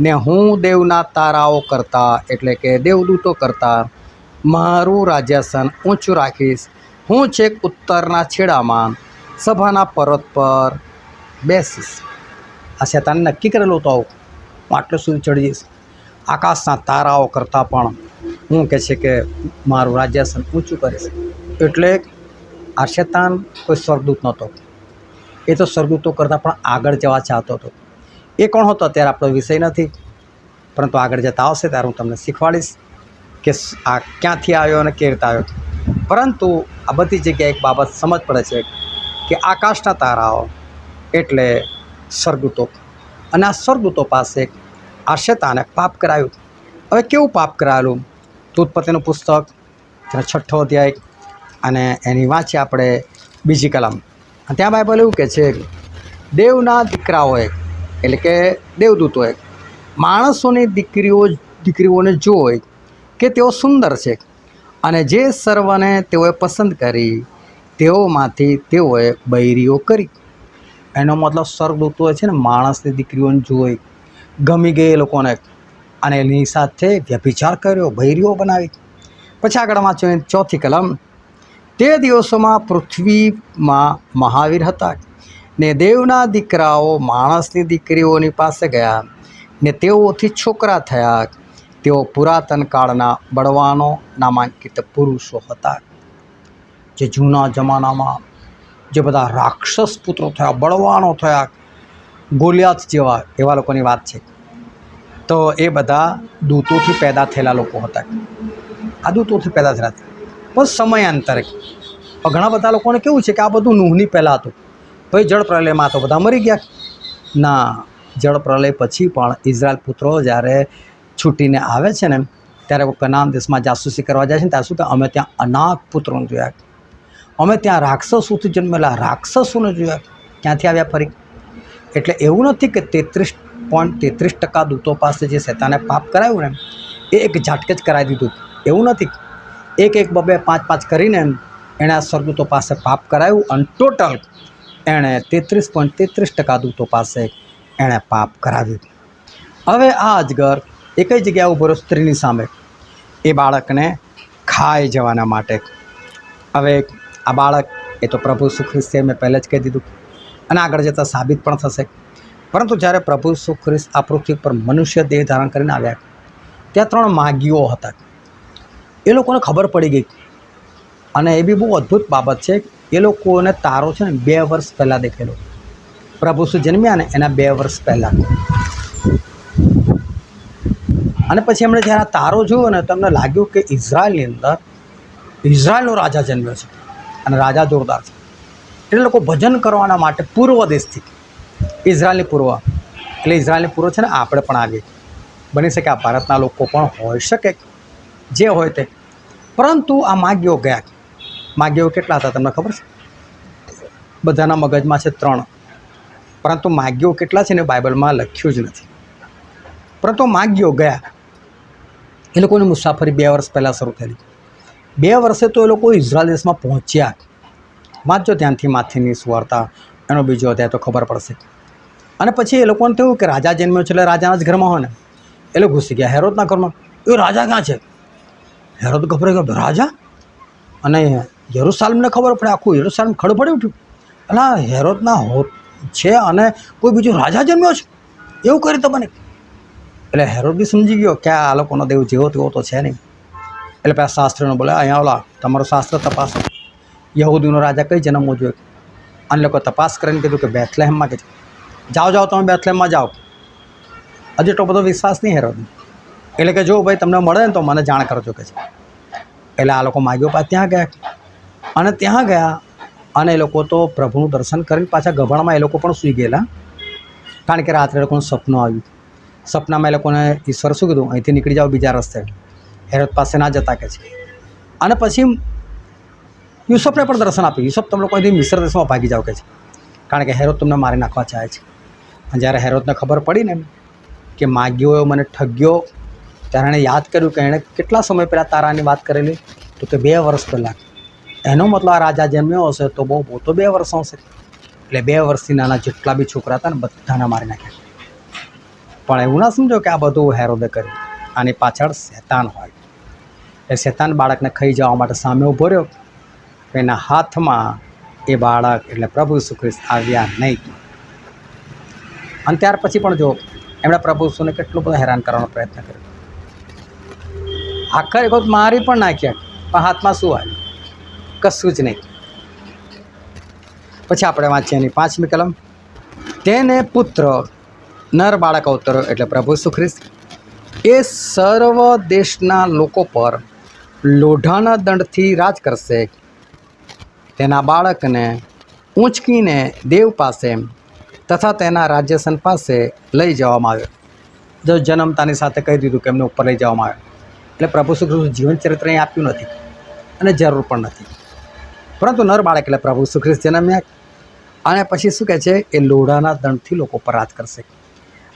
ને હું દેવના તારાઓ કરતાં એટલે કે દેવદૂતો કરતાં મારું રાજ્યાસન ઊંચું રાખીશ. હું છેક ઉત્તરના છેડામાં સભાના પર્વત પર બેસીશ. આ શેતાને નક્કી કરેલું તો હું આટલું સુધી ચડી જઈશ. આકાશના તારાઓ કરતાં પણ હું કહે છે કે મારું રાજ્યાસન ઊંચું કરીશ. એટલે આ શેતાન કોઈ સ્વર્ગદૂત નહોતો, એ તો સ્વર્ગદૂતો કરતાં પણ આગળ જવા ચાહતો હતો. એ કોણ હતો અત્યારે આપણો વિષય નથી, પરંતુ આગળ જતાં આવશે ત્યારે હું તમને શીખવાડીશ કે આ ક્યાંથી આવ્યો અને કેવી રીતે આવ્યો. પરંતુ આ બધી જગ્યાએ એક બાબત સમજ પડે છે કે આકાશના તારાઓ એટલે સ્વર્ગદૂતો, અને આ સ્વર્ગદૂતો પાસે આ શેતાને પાપ કરાવ્યું. હવે કેવું પાપ કરાવેલું? તો ઉત્પત્તિનું પુસ્તક તેનો 6ઠ્ઠો અધ્યાય અને એની વાંચીએ આપણે 2જી કલમ. ત્યાં બાઇબલ એવું કહે છે, દેવના દીકરાઓએ એટલે કે દેવદૂતોએ માણસોની દીકરીઓને જોઈ કે તેઓ સુંદર છે, અને જે સર્વને તેઓએ પસંદ કરી તેઓમાંથી તેઓએ બૈરીઓ કરી. એનો મતલબ સ્વર્ગદૂતોએ છે ને માણસની દીકરીઓને જોઈ, ગમી ગઈ એ લોકોને, અને એની સાથે વ્યભિચાર કર્યો, બૈરીઓ બનાવી. પછી આગળ વાંચો 4થી કલમ. તે દિવસોમાં પૃથ્વીમાં મહાવીર હતા ને દેવના દીકરાઓ માણસની દીકરીઓની પાસે ગયા ને તેઓથી છોકરા થયા. તેઓ પુરાતન કાળના બળવાનો નામાંકિત પુરુષો હતા. જે જૂના જમાનામાં જે બધા રાક્ષસ પુત્રો થયા, બળવાનો થયા, ગોલિયાત જેવા, એવા લોકોની વાત છે. તો એ બધા દૂતોથી પેદા થયેલા લોકો હતા. આ દૂતોથી પેદા થયેલા હતા. પણ સમયાંતરે ઘણા બધા લોકોને કેવું છે કે આ બધું નૂહની પહેલાં હતું, પછી જળ પ્રલયમાં તો બધા મરી ગયા. ના, જળ પ્રલય પછી પણ ઇઝરાયલ પુત્રો જ્યારે છૂટીને આવે છે ને, ત્યારે કનાન દેશમાં જાસૂસી કરવા જાય છે ને, ત્યારે શું કે અમે ત્યાં અનાથ પુત્રોને જોયા, અમે ત્યાં રાક્ષસોથી જન્મેલા રાક્ષસોને જોયા. ક્યાંથી આવ્યા ફરી? એટલે એવું નથી કે 33.33% દૂતો પાસે જે શેતાને પાપ કરાવ્યું ને એ એક ઝાટકે જ કરાવી દીધું, એવું નથી. એક 2 5 કરીને એણે આ સ્વર્ગદૂતો પાસે પાપ કરાવ્યું, અને ટોટલ એણે 33.33% દૂતો પાસે એણે પાપ કરાવ્યું. હવે આ અજગર એક જ જગ્યાએ ઊભો રહ્યો સ્ત્રીની સામે, એ બાળકને ખાઈ જવાના માટે. હવે આ બાળક એ તો પ્રભુ ઈસુ ખ્રિસ્ત છે, મેં પહેલાં જ કહી દીધું, અને આગળ જતાં સાબિત પણ થશે. પરંતુ જ્યારે પ્રભુ ઈસુ ખ્રિસ્ત આ પૃથ્વી પર મનુષ્ય દેહ ધારણ કરીને આવ્યા, ત્યાં 3 માગીઓ હતા. એ લોકોને ખબર પડી ગઈ, અને એ બી બહુ અદ્ભુત બાબત છે. એ લોકોને તારો છે ને 2 વર્ષ પહેલાં દેખેલો. પ્રભુ ઈસુ જન્મ્યા ને એના 2 વર્ષ પહેલાં. અને પછી એમણે જ્યારે આ તારો જોયો ને, તમને લાગ્યું કે ઇઝરાયલની અંદર ઇઝરાયલનો રાજા જન્મ્યો છે, અને રાજા જોરદાર છે. એટલે લોકો ભજન કરવાના માટે પૂર્વ દેશથી, ઇઝરાયલની પૂર્વ એટલે ઇઝરાયલની પૂર્વ છે ને આપણે પણ આવીએ. બની શકે આ ભારતના લોકો પણ હોઈ શકે, જે હોય તે. પરંતુ આ માગીઓ ગયા. માગીઓ કેટલા હતા તમને ખબર છે? બધાના મગજમાં છે 3, પરંતુ માગીઓ કેટલા છે ને બાઇબલમાં લખ્યું જ નથી. પરંતુ માગીઓ ગયા. એ લોકોની મુસાફરી 2 વર્ષ પહેલાં શરૂ થયેલી. 2 વર્ષે તો એ લોકો ઇઝરાયલ દેશમાં પહોંચ્યા. વાંચજો ત્યાંથી માથીની સુવાર્તા એનો બીજો અધ્યાય તો ખબર પડશે. અને પછી એ લોકોને થયું કે રાજા જન્મ્યો છે એટલે રાજાના જ ઘરમાં હોય ને, એ લોકો ઘૂસી ગયા હેરોદના ઘરમાં. એ રાજા ક્યાં છે? હેરોદ ગભરાઈ ગયો, રાજા? અને યરૂશાલેમને ખબર પડે, આખું યરૂશાલેમ ખડબડી ઉઠ્યું. એટલે હેરોદના છે અને કોઈ બીજો રાજા જન્મ્યો છે, એવું કરી તો બને. એટલે હેરોદ બી સમજી ગયો કે આ લોકોનો દેવ જેવો તેવો તો છે નહીં. એટલે પેલા શાસ્ત્રીઓને બોલે, અહીંયા ઓલા તમારું શાસ્ત્ર તપાસો, યહૂદીનો રાજા કઈ જન્મવો જોઈએ. અને લોકો તપાસ કરીને કીધું કે બેથલેહેમમાં કે જાઓ તમે બેથલેહેમમાં જાઓ. હજી એટલો બધો વિશ્વાસ નહીં હેરોદ. એટલે કે જો ભાઈ તમને મળે ને તો મને જાણ કરજો કે છે. એટલે આ લોકો માગ્યો પાછા ત્યાં ગયા. અને ત્યાં ગયા અને એ લોકો તો પ્રભુનું દર્શન કરીને પાછા ગભાણમાં એ લોકો પણ સૂઈ ગયેલા. કારણ કે રાત્રે એ લોકોનું સપનું આવ્યું. સપનામાં એ લોકોને ઈશ્વર શું કીધું, અહીંથી નીકળી જાઓ બીજા રસ્તે, હેરોદ પાસે ના જતા કે છે. અને પછી યુસુફને પણ દર્શન આપ્યું. યુસુફ તમે લોકો અહીંથી મિસ્ર દેશમાં ભાગી જાઓ કે છે, કારણ કે હેરોદ તમને મારી નાખવા ચાહે છે. અને જ્યારે હેરોદને ખબર પડી ને કે માગ્યો એવો મને ઠગ્યો, ત્યારે એણે યાદ કર્યું કે એણે કેટલા સમય પહેલાં તારાની વાત કરેલી, તો કે 2 વર્ષ પહેલાં. એનો મતલબ આ રાજા જન્મ્યો હશે તો બહુ તો 2 વર્ષ હશે. એટલે 2 વર્ષથી નાના જેટલા બી છોકરા હતા ને બધાને મારી નાખ્યા. પણ એવું ના સમજો કે આ બધું હેરોદે કર્યું. આની પાછળ શેતાન હોય. એ શેતાન બાળકને ખાઈ જવા માટે સામે ઊભો રહ્યો. એના હાથમાં એ બાળક એટલે પ્રભુ ઈસુ ખ્રિસ્ત આવ્યા નહીં. અને ત્યાર પછી પણ જો એમણે પ્રભુ ઈસુને કેટલું બધું હેરાન કરવાનો પ્રયત્ન કર્યો. આખર એક વખત મારી પણ નાખ્યા, પણ હાથમાં શું આવ્યું? કશું જ નહીં. પછી આપણે વાંચીએ એની 5મી કલમ. તેને પુત્ર નર બાળક અવતર્યો એટલે પ્રભુ ઈસુ ખ્રિસ્ત, એ સર્વ દેશના લોકો પર લોઢાના દંડથી રાજ કરશે. તેના બાળકને ઊંચકીને દેવ પાસે તથા તેના રાજ્યસન પાસે લઈ જવામાં આવ્યો. જો જન્મતાની સાથે કહી દીધું કે એમને ઉપર લઈ જવામાં આવ્યો. એટલે પ્રભુ ઈસુ ખ્રિસ્તનું જીવન ચરિત્ર અહીં આપ્યું નથી અને જરૂર પણ નથી. પરંતુ નર બાળક એટલે પ્રભુ ઈસુ ખ્રિસ્ત જન્મ્યા. અને પછી શું કહે છે, એ લોઢાના દંડથી લોકો પર રાજ કરશે.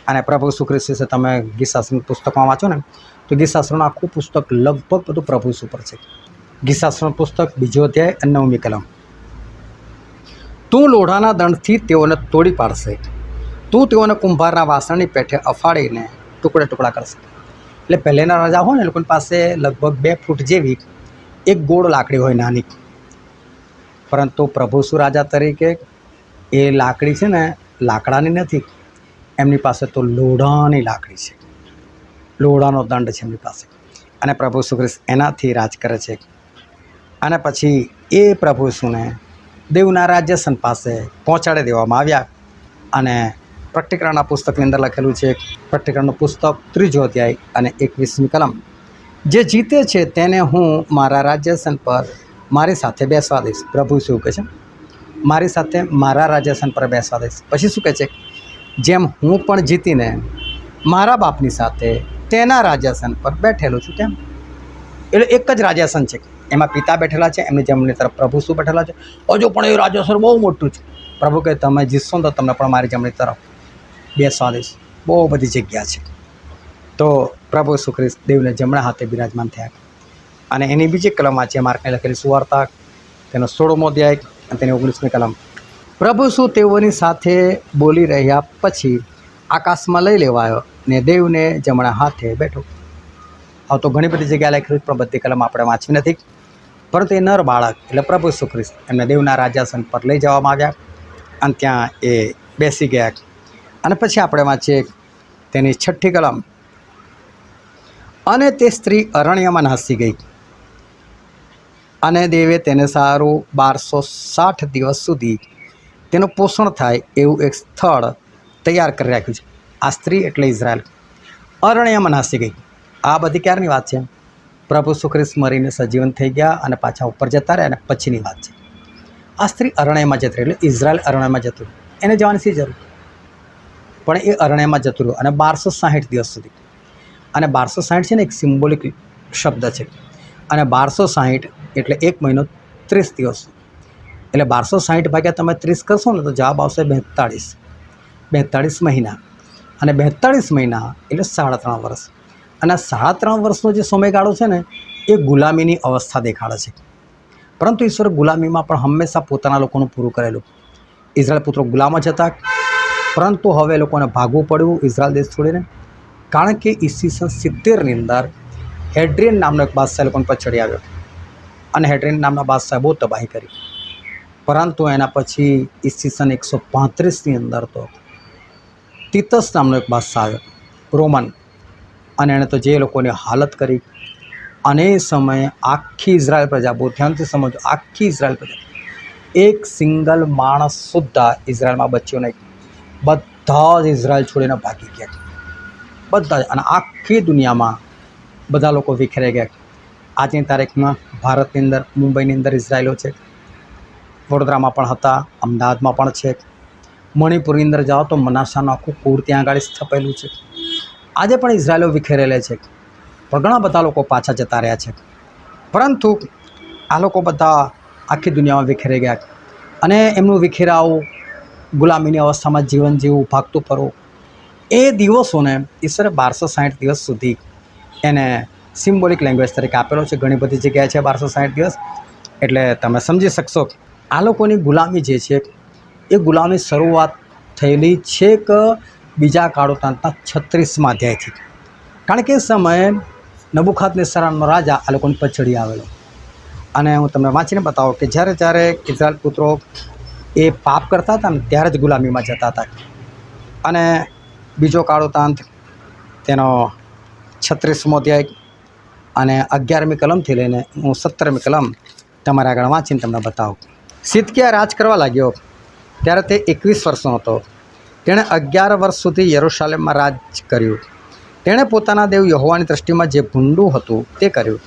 અને પ્રભુ ઈસુ ખ્રિસ્ત વિશે તમે ગીતશાસ્ત્રના પુસ્તકમાં વાંચો ને તો ગીતશાસ્ત્રનું આખું પુસ્તક લગભગ બધું પ્રભુ ઈસુ પર છે. ગીતશાસ્ત્રનું પુસ્તક 2 અધ્યાય અને 9મી કલમ. તું લોઢાના દંડથી તેઓને તોડી પાડશે, તું તેઓને કુંભારના વાસણની પેઠે અફાડીને ટુકડે ટુકડા કરશે. એટલે પહેલેના રાજા હોય ને એ લોકોની પાસે લગભગ 2 ફૂટ જેવી એક ગોળ લાકડી હોય નાની. પરંતુ પ્રભુ ઈસુ રાજા તરીકે એ લાકડી છે ને લાકડાની નથી, એમની પાસે તો લોઢાની લાકડી છે. લોઢાનો દંડ છે એમની પાસે. અને પ્રભુ ઈસુ ખ્રિસ્ત એનાથી રાજ કરે છે. અને પછી એ પ્રભુ ઈસુને દેવના રાજ્યસન પાસે પહોંચાડી દેવામાં આવ્યા. અને પ્રકટીકરણના પુસ્તકની અંદર લખેલું છે, પ્રકટીકરણનું પુસ્તક 3 અધ્યાય અને 21મી કલમ. જે જીતે છે તેને હું મારા રાજ્યસન પર મારી સાથે બેસવા દઈશ. પ્રભુ ઈસુ કહે છે મારી સાથે મારા રાજ્યસન પર બેસવા દઈશ. પછી શું કહે છે, જેમ હું પણ જીતીને મારા બાપની સાથે તેના રાજ્યાસન પર બેઠેલો છું તેમ. એટલે એક જ રાજ્યાસન છે, એમાં પિતા બેઠેલા છે, એમની જમણી તરફ પ્રભુ શું બેઠેલા છે. હજુ પણ એ રાજ્યાસન બહુ મોટું છે. પ્રભુ કહે તમે જીતશો ને તો તમને પણ મારી જમણી તરફ બેસવા દઈશ. બહુ બધી જગ્યા છે. તો પ્રભુ ઈસુ ખ્રિસ્ત દેવને જમણા હાથે બિરાજમાન થયા. અને એની બીજી કલમ વાંચીએ, માર્કને લખેલી સુવાર્તા તેનો 16મો અધ્યાય અને તેની 19મી કલમ. પ્રભુ ઈસુ તેઓની સાથે બોલી રહ્યા પછી આકાશમાં લઈ લેવાયો ને દેવને જમણા હાથે બેઠો. હવે તો ઘણી બધી જગ્યાએ લખેલું પણ બધી કલમ આપણે વાંચવી નથી. પરંતુ એ નર બાળક એટલે પ્રભુ ઈસુ ખ્રિસ્ત એમને દેવના રાજ્યાસન પર લઈ જવામાં આવ્યા અને ત્યાં એ બેસી ગયા. અને પછી આપણે વાંચીએ તેની 6ઠ્ઠી કલમ. અને તે સ્ત્રી અરણ્યમાં નાસી ગઈ અને દેવે તેને સારું 1260 દિવસ સુધી તેનું પોષણ થાય એવું એક સ્થળ તૈયાર કરી રાખ્યું છે. આ સ્ત્રી એટલે ઇઝરાયલ અરણ્યમાં નાસી ગઈ. આ બધી ક્યારની વાત છે? પ્રભુ ઈસુ ખ્રિસ્ત મરીને સજીવન થઈ ગયા અને પાછા ઉપર જતા રહ્યા અને પછીની વાત છે. આ સ્ત્રી અરણ્યમાં જતી રહી એટલે ઇઝરાયલ અરણ્યમાં જતું રહ્યું. એને જવાની શી જરૂર? પણ એ અરણ્યમાં જતું રહ્યું અને 1260 દિવસ સુધી. અને 1260 છે ને એક સિમ્બોલિક શબ્દ છે. અને 1260 એટલે 1 મહિનો 30 દિવસ. એટલે 1260 ભાગ્યા તમે 30 કરશો ને તો જવાબ આવશે 42 મહિના. અને 42 મહિના એટલે 3.5 વર્ષ. અને 3.5 વર્ષનો જે સમયગાળો છે ને એ ગુલામીની અવસ્થા દેખાડે છે. પરંતુ ઈશ્વરે ગુલામીમાં પણ હંમેશા પોતાના લોકોનું પૂરું કરેલું. ઇઝરાયલ પુત્રો ગુલામ જ હતા, પરંતુ હવે લોકોને ભાગવું પડ્યું ઇઝરાયલ દેશ છોડીને, કારણ કે ઈસવીસન 70ની અંદર હેડ્રિયન નામનો એક બાદશાહ લોકોને પર ચડી આવ્યો અને હેડ્રિયન નામના બાદશાહે બહુ તબાહી કરી. પરંતુ એના પછી ઈસવીસન 135ની અંદર તો તીતસ નામનો એક બાદશાહ આવ્યો રોમન, અને એણે તો જે લોકોની હાલત કરી. અને એ સમયે આખી ઇઝરાયલ પ્રજા, બહુ ધ્યાનથી સમજો, આખી ઇઝરાયલ પ્રજા, એક સિંગલ માણસ સુદ્ધા ઇઝરાયલમાં બચ્યો નહીં. બધા જ ઇઝરાયલ છોડીને ભાગી ગયા, બધા જ. અને આખી દુનિયામાં બધા લોકો વિખરાઈ ગયા. આજની તારીખમાં ભારતની અંદર, મુંબઈની અંદર ઇઝરાયલો છે, વડોદરામાં પણ હતા, અમદાવાદમાં પણ છે. મણિપુરની અંદર જાઓ તો મનાસાનું આખું કુળ ત્યાં આગળ સ્થપાયેલું છે. આજે પણ ઇઝરાયલો વિખેરેલા છે, પણ ઘણા બધા લોકો પાછા જતા રહ્યા છે. પરંતુ આ લોકો બધા આખી દુનિયામાં વિખેરાઈ ગયા, અને એમનું વિખેરાવું, ગુલામીની અવસ્થામાં જીવન જીવવું, ભાગતું ફરવું, એ દિવસોને ઈશ્વરે 1260 દિવસ સુધી એને સિમ્બોલિક લેંગ્વેજ તરીકે આપેલો છે. ઘણી બધી જગ્યાએ છે 1260 દિવસ. એટલે તમે સમજી શકશો આ લોકોની ગુલામી જે છે એ ગુલામી શરૂઆત થયેલી છેક બીજા કાળોતાંતના 36મા અધ્યાયથી. કારણ કે એ સમયે નબુખાદનેસર નામનો રાજા આ લોકોની પર ચડી આવેલો. અને હું તમને વાંચીને બતાવું કે જ્યારે જ્યારે ઇઝરાયલ પુત્રો એ પાપ કરતા હતા ને ત્યારે જ ગુલામીમાં જતા હતા. અને બીજો કાળોતાંત તેનો 36મો અધ્યાય અને 11મી કલમથી લઈને હું 17મી કલમ તમારા આગળ વાંચીને તમને બતાવું. સિદકિયા રાજ કરવા લાગ્યો ત્યારે તે 21 વર્ષનો હતો. તેણે 11 વર્ષ સુધી યરૂશાલેમમાં રાજ કર્યું. તેણે પોતાના દેવ યહોવાની દૃષ્ટિમાં જે ભૂંડું હતું તે કર્યું.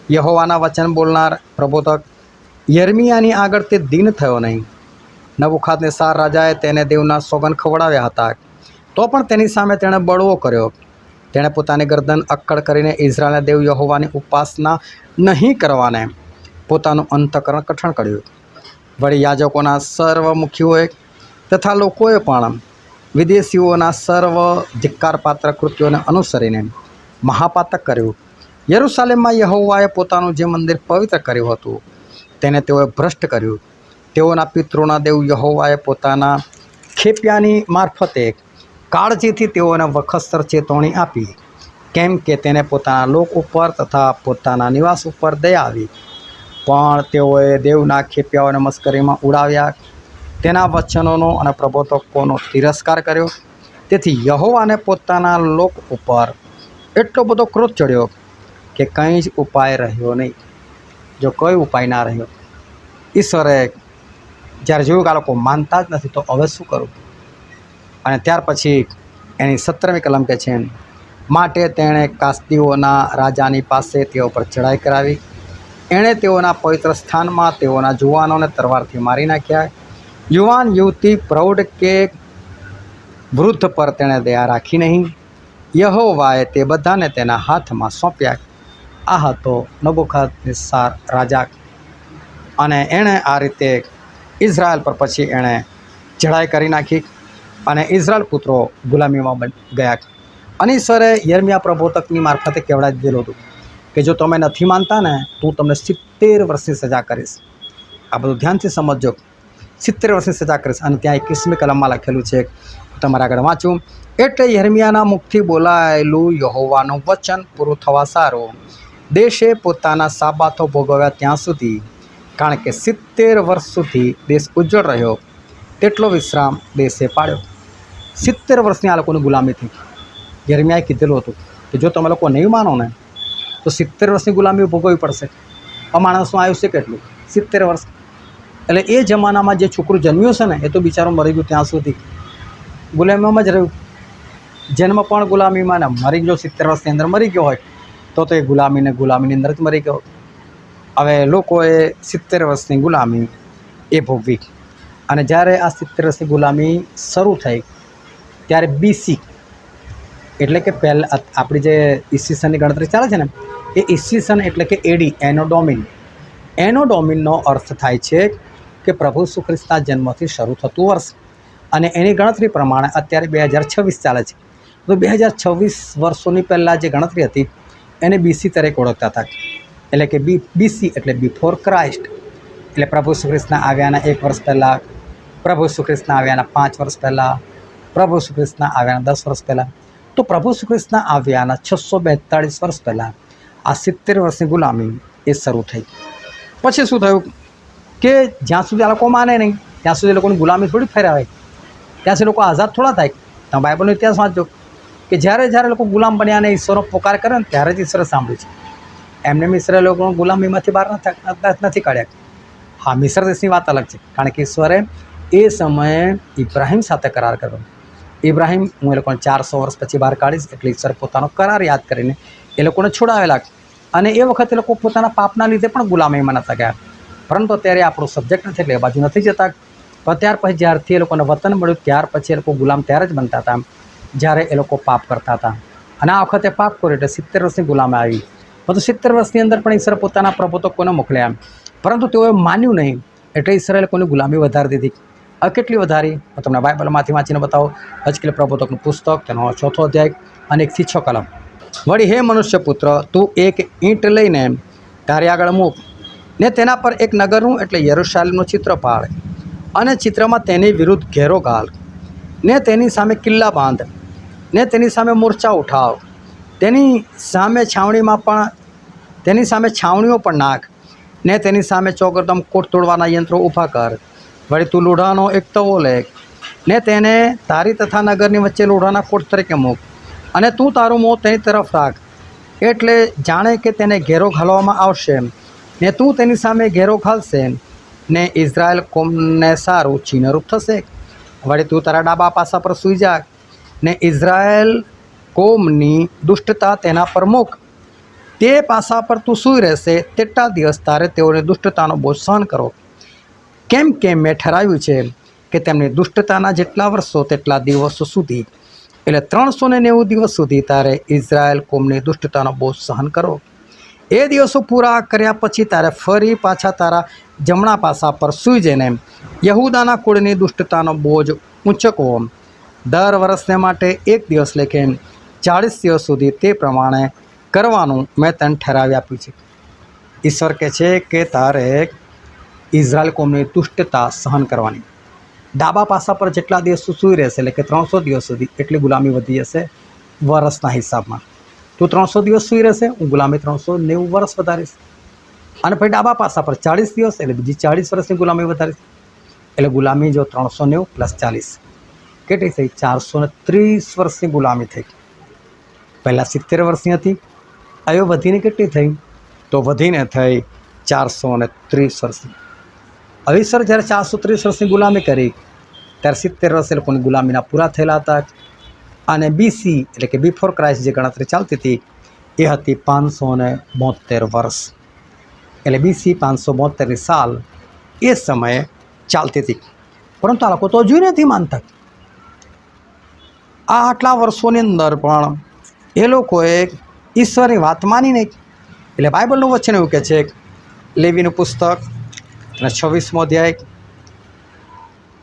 યહોવાના વચન બોલનાર પ્રબોધક યર્મિયાની આગળ તે દીન થયો નહીં. નબુખાદનેસાર રાજાએ તેને દેવના સોગંદ ખવડાવ્યા હતા, તો પણ તેની સામે તેણે બળવો કર્યો. તેણે પોતાની ગરદન અક્કડ કરીને ઇઝરાયલના દેવ યહોવાની ઉપાસના નહીં કરવાને પોતાનું અંતઃકરણ કઠણ કર્યું. વળી યાજકોના સર્વ મુખીઓએ તથા લોકોએ પણ વિદેશીઓના સર્વ ધિક્કારપાત્ર કૃત્યોને અનુસરીને મહાપાતક કર્યું. યરૂશાલેમમાં યહોવાએ પોતાનું જે મંદિર પવિત્ર કર્યું હતું તેને તેઓએ ભ્રષ્ટ કર્યું. તેઓના પિતૃના દેવ યહોવાએ પોતાના ખેપિયાની મારફતે કાળજીથી તેઓને વખતસર ચેતવણી આપી, કેમ કે તેને પોતાના લોક ઉપર તથા પોતાના નિવાસ ઉપર દયા આવી. પણ તેઓએ દેવના ખેપિયાઓને મસ્કરીમાં ઉડાવ્યા, તેના વચનોનો અને પ્રબોધકોનો તિરસ્કાર કર્યો. તેથી યહોવાને પોતાના લોક ઉપર એટલો બધો ક્રોધ ચડ્યો કે કંઈ જ ઉપાય રહ્યો નહીં. જો કોઈ ઉપાય ના રહ્યો, ઈશ્વરે જ્યારે જોયું કે આ લોકો માનતા જ નથી, તો હવે શું કરું? અને ત્યાર પછી એની 17મી કલમ કહે છે, માટે તેણે કાસ્દીઓના રાજાની પાસે તેઓ પર ચડાઈ કરાવી. એણે તેઓના પવિત્ર સ્થાનમાં તેઓના જુવાનોને તલવારથી મારી નાખ્યા. યુવાન યુવતી, પ્રૌઢ કે વૃદ્ધ પર તેણે દયા રાખી નહીં. યહોવાએ તે બધાને તેના હાથમાં સોંપ્યા. આ હતો નબુખાદનેસાર રાજા, અને એણે આ રીતે ઇઝરાયલ પર પછી એણે ચઢાઈ કરી નાખી, અને ઇઝરાયલ પુત્રો ગુલામીમાં ગયા. અને ઈશ્વરે યર્મિયા પ્રબોધકની મારફતે કહેવડાવી દીધેલું હતું કે જો તમે નથી માનતા ને તો હું તમને 70 વર્ષની સજા કરીશ. આ બધું ધ્યાનથી સમજજો, 70 વર્ષની સજા કરીશ. અને ત્યાં 21મી કલમમાં લખેલું છે, તમારા આગળ વાંચું. એટલે યર્મિયાના મુખથી બોલાયેલું યહોવાનું વચન પૂરું થવા સારું. દેશે પોતાના સાબાતો ભોગવ્યા ત્યાં સુધી, કારણ કે 70 વર્ષ સુધી દેશ ઉજ્જળ રહ્યો, તેટલો વિશ્રામ દેશે પાડ્યો. 70 વર્ષની આ લોકોની ગુલામી થઈ. યર્મિયાએ કીધેલું હતું કે જો તમે લોકો નહીં માનો ને તો 70 વર્ષની ગુલામી ભોગવવી પડશે. આ માણસનું આયુષ્ય કેટલું? 70 વર્ષ. એટલે એ જમાનામાં જે છોકરું જન્મ્યું છે ને એ તો બિચારું મરી ગયું ત્યાં સુધી, ગુલામીમાં જ રહ્યું. જન્મ પણ ગુલામીમાં ને મરી ગયો 70 વર્ષની અંદર મરી ગયો હોય તો એ ગુલામીની અંદર જ મરી ગયો. હવે લોકોએ 70 વર્ષની ગુલામી એ ભોગવી. અને જ્યારે આ 70 વર્ષની ગુલામી શરૂ થઈ ત્યારે BC એટલે કે પહેલાં આપણી જે ઈસવીસનની ગણતરી ચાલે છે ને એ ઈસવીસન એટલે કે AD, એનો ડોમિનનો અર્થ થાય છે કે પ્રભુ ઈસુ ખ્રિસ્તના જન્મથી શરૂ થતું વર્ષ. અને એની ગણતરી પ્રમાણે અત્યારે 2026 ચાલે છે. તો 2026 વર્ષોની પહેલાં જે ગણતરી હતી એને BC તરીકે ઓળખતા હતા. એટલે કે BC એટલે બિફોર ક્રાઇસ્ટ, એટલે પ્રભુ ઈસુ ખ્રિસ્તના આવ્યાના 1 વર્ષ પહેલાં પ્રભુ શ્રી કૃષ્ણ આવ્યાના 5 વર્ષ પહેલાં, પ્રભુ શ્રી કૃષ્ણ આવ્યાના 10 વર્ષ પહેલાં. તો પ્રભુ શ્રી કૃષ્ણ આવ્યાના 642 વર્ષ પહેલાં આ 70 વર્ષની ગુલામી એ શરૂ થઈ. પછી શું થયું કે જ્યાં સુધી આ લોકો માને નહીં ત્યાં સુધી લોકોની ગુલામી થોડી ફેરાવાય, ત્યાં સુધી લોકો આઝાદ થોડા થાય. તમે બાઇબલનો ઇતિહાસ વાંચજો કે જ્યારે લોકો ગુલામ બન્યા અને ઈશ્વરનો પોકાર કરે ને ત્યારે જ ઈશ્વરે સાંભળ્યું છે. એમને મિશ્ર લોકોને ગુલામીમાંથી બહાર નથી કાઢ્યા. હા, મિશ્ર દેશની વાત અલગ છે, કારણ કે ઈશ્વરે એ સમયે ઇબ્રાહિમ સાથે કરાર કર્યો. ઇબ્રાહિમ, હું એ લોકોને 400 વર્ષ પછી બહાર કાઢીશ, એટલે ઈશ્વર પોતાનો કરાર યાદ કરીને એ લોકોને છોડાવેલા. અને એ વખતે લોકો પોતાના પાપના લીધે પણ ગુલામીમાં નહોતા ગયા. પરંતુ અત્યારે આપણો સબ્જેક્ટ નથી એટલે એ બાજુ નથી જતા. પણ ત્યાર પછી જ્યારથી એ લોકોને વતન મળ્યું ત્યાર પછી એ લોકો ગુલામ ત્યારે જ બનતા હતા જ્યારે એ લોકો પાપ કરતા હતા. અને આ વખતે પાપ કર્યું એટલે 70 વર્ષની ગુલામી આવી. પરંતુ 70 વર્ષની અંદર પણ ઈશ્વર પોતાના પ્રબોધકોને મોકલ્યા, પરંતુ તેઓએ માન્યું નહીં, એટલે ઈશ્વરે લોકોની ગુલામી વધારી દીધી. હવે કેટલી વધારી હું તમને બાઇબલમાંથી વાંચીને બતાવો. હજકીલ પ્રબોધકનું પુસ્તક, તેનો 4થો અધ્યાય અને 1 થી 6 કલમ. વળી હે મનુષ્ય પુત્ર, તું એક ઈંટ લઈને તારી આગળ મૂક ને તેના પર એક નગરનું એટલે યરૂશાલેમનું ચિત્ર પાડ અને ચિત્રમાં તેની વિરુદ્ધ ઘેરો ઘાલ ને તેની સામે કિલ્લા બાંધ ને તેની સામે મોરચા ઉઠાવ, તેની સામે છાવણીઓ પણ નાખ ને તેની સામે ચોગરદમ કોટ તોડવાના યંત્રો ઊભા કર. વળી તું લોઢાનો એક તવો લે ને તેને તારી તથા નગરની વચ્ચે લોઢાના કોટ તરીકે મૂક અને તું તારું મોં તેની તરફ રાખ, એટલે જાણે કે તેને ઘેરો ઘાલવામાં આવશે ને તું તેની સામે ઘેરો ઘાલશે ને ઇઝરાયલ કોમને સારું ચિહ્નરૂપ થશે. વળી તું તારા ડાબા પાસા પર સૂઈ જા ને ઇઝરાયલ કોમની દુષ્ટતા તેના પર મૂક. તે પાસા પર તું સૂઈ રહેશે તેટલા દિવસ તારે તેઓની દુષ્ટતાનો બોજ સહન કરો. કેમ કે મેં ઠરાવ્યું છે કે તેમની દુષ્ટતાના જેટલા વર્ષો તેટલા દિવસો સુધી, એટલે 390 દિવસ સુધી તારે ઇઝરાયલ કોમની દુષ્ટતાનો બોજ સહન કરો. એ દિવસો પૂરા કર્યા પછી તારે ફરી પાછા તારા જમણા પાસા પર સૂઈ જઈને યહૂદાના કુળની દુષ્ટતાનો બોજ ઊંચકવો. દર વર્ષને માટે 1 દિવસ લેખે 40 દિવસ સુધી તે પ્રમાણે કરવાનું મેં તને ઠરાવી આપ્યું છે. ઈશ્વર કહે છે કે તારે ઇઝરાયલ કોમની દુષ્ટતા સહન કરવાની. ડાબા પાસા પર જેટલા દિવસ સૂઈ રહેશે એટલે કે 300 દિવસ સુધી, એટલી ગુલામી વધી જશે વર્ષના હિસાબમાં. તું 300 દિવસ સૂઈ રહેશે, હું ગુલામી 390 વર્ષ વધારીશ. અને પછી ડાબા પાસા પર 40 દિવસ એટલે બીજી 40 વર્ષની ગુલામી વધારીશ. એટલે ગુલામી જો 390 + 40 કેટલી થઈ? 430 વર્ષની ગુલામી થઈ. પહેલાં 70 વર્ષની હતી, હવે વધીને કેટલી થઈ? તો વધીને થઈ 430 વર્ષની. હવે સર જ્યારે 430 વર્ષની ગુલામી કરી ત્યારે 70 વર્ષ એ લોકોની ગુલામીના પૂરા થયેલા હતા. અને બીસી એટલે કે બિફોર ક્રાઇસ્ટ જે ગણતરી ચાલતી હતી એ હતી 572 વર્ષ. એટલે બીસી 572 સાલ એ સમયે ચાલતી હતી. પરંતુ આ લોકો તો હજુ નથી માનતા. આ આટલા વર્ષોની અંદર પણ એ લોકોએ ઈશ્વરની વાત માની નહીં. એટલે બાઇબલનું વચન એવું કહે છે, લેવીનું પુસ્તક અને 26મો અધ્યાય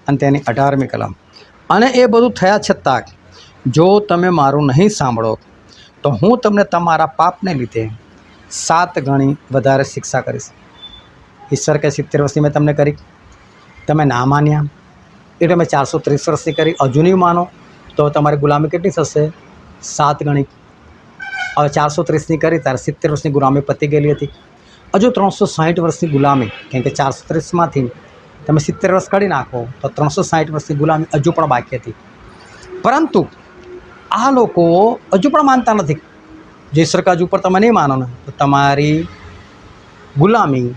અને તેની 18મી કલમ. અને એ બધું થયા છતાં જો તમે મારું નહીં સાંભળો તો હું તમને તમારા પાપને લીધે 7 ગણી વધારે શિક્ષા કરીશ. ઈશ્વર કે 70 વર્ષની મેં તમને કરી, તમે ના માન્યા એટલે મેં 430 વર્ષની કરી. હજુ નહીં માનો તો તમારી ગુલામી કેટલી થશે? 7 ગણી. હવે 430ની કરી ત્યારે 70 વર્ષની ગુલામી પતી ગયેલી હતી. હજુ 360 વર્ષની ગુલામી, કેમ કે 430માંથી તમે 70 વર્ષ કાઢી નાખો તો 360 વર્ષની ગુલામી હજુ પણ બાકી હતી. પરંતુ આ લોકો હજુ પણ માનતા નથી. જે સરકાર ઉપર તમે નહીં માનો ને તો તમારી ગુલામી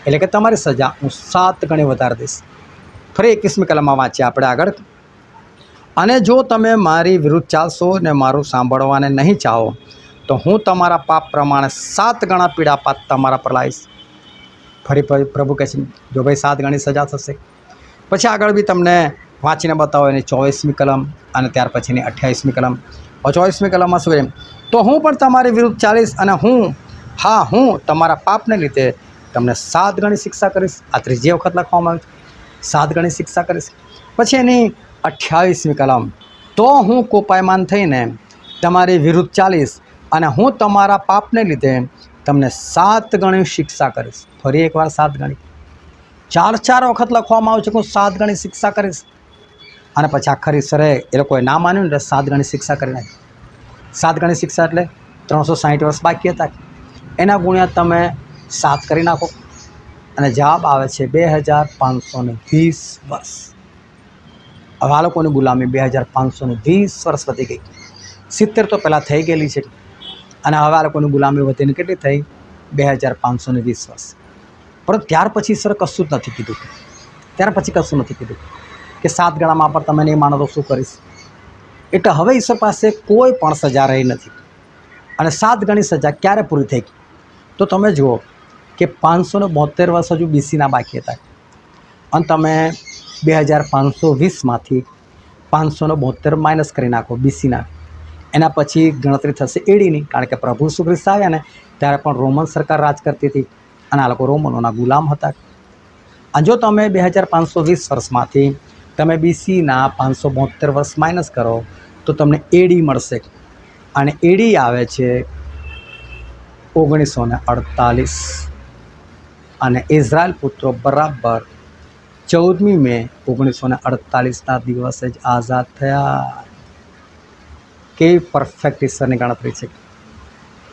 એટલે કે તમારી સજા હું 7 ગણી વધારી દઈશ. ફરી 21મી કલમમાં વાંચીએ આપણે આગળ. અને જો તમે મારી વિરુદ્ધ ચાલશો ને મારું સાંભળવાને નહીં ચાહો તો હું તમારા પાપ પ્રમાણે 7 ગણા પીડાપાત તમારા પર લાવીશ. ફરી પ્રભુ કહે છે જો ભાઈ 7 ગણી સજા થશે. પછી આગળ બી તમને વાંચીને બતાવો એની 24મી કલમ અને ત્યાર પછીની 28મી કલમ. 24મી કલમમાં શું કહે? તો હું પણ તમારી વિરુદ્ધ ચાલીશ અને હું તમારા પાપને લીધે તમને 7 ગણી શિક્ષા કરીશ. આ ત્રીજી વખત લખવામાં આવ્યું છે, 7 ગણી શિક્ષા કરીશ. પછી એની 28મી કલમ, તો હું કોપાયમાન થઈને તમારી વિરુદ્ધ ચાલીશ અને હું તમારા પાપને લીધે તમને 7 ગણી શિક્ષા કરીશ. ફરી એકવાર 7 ગણી. ચાર વખત લખવામાં આવ્યું છે કે હું 7 ગણી શિક્ષા કરીશ. અને પછી આખરી સરે એ લોકોએ ના માન્યું ને 7 ગણી શિક્ષા કરી નાખી. 7 ગણી શિક્ષા એટલે 360 વર્ષ બાકી હતા, એના ગુણ્યા તમે 7 કરી નાખો અને જવાબ આવે છે 2520 વર્ષ. હવે આ લોકોની ગુલામી 2520 વર્ષ વધી ગઈ. 70 તો પહેલાં થઈ ગયેલી છે અને હવે આ લોકોની ગુલામી વધીને કેટલી થઈ? 2520 વર્ષ. પરંતુ ત્યાર પછી સર કશું જ નથી કીધું. ત્યાર પછી કશું નથી કીધું કે 7 ગણામાં પર તમે નહીં માનો તો શું કરીશ. એટલે હવે ઈશ્વર પાસે કોઈ પણ સજા રહી નથી. અને 7 ગણી સજા ક્યારે પૂરી થઈ? તો તમે જુઓ કે 572 વર્ષ હજુ બીસીના બાકી હતા અને તમે 2520માંથી 572 માઇનસ કરી નાખો બીસીના. એના પછી ગણતરી થશે એડીની, કારણ કે પ્રભુ ઈસુ ખ્રિસ્ત આવ્યા ને ત્યારે પણ રોમન સરકાર રાજ કરતી હતી અને આ લોકો રોમનોના ગુલામ હતા. અને જો તમે 2520 વર્ષમાંથી તમે બીસીના 572 વર્ષ માઇનસ કરો તો તમને એડી મળશે અને એડી આવે છે 1948 અને ઇઝરાયલ પુત્રો બરાબર 14મી મે 1948ના દિવસે જ આઝાદ થયા. કેવી પરફેક્ટ ઈશ્વરની ગણતરી છે.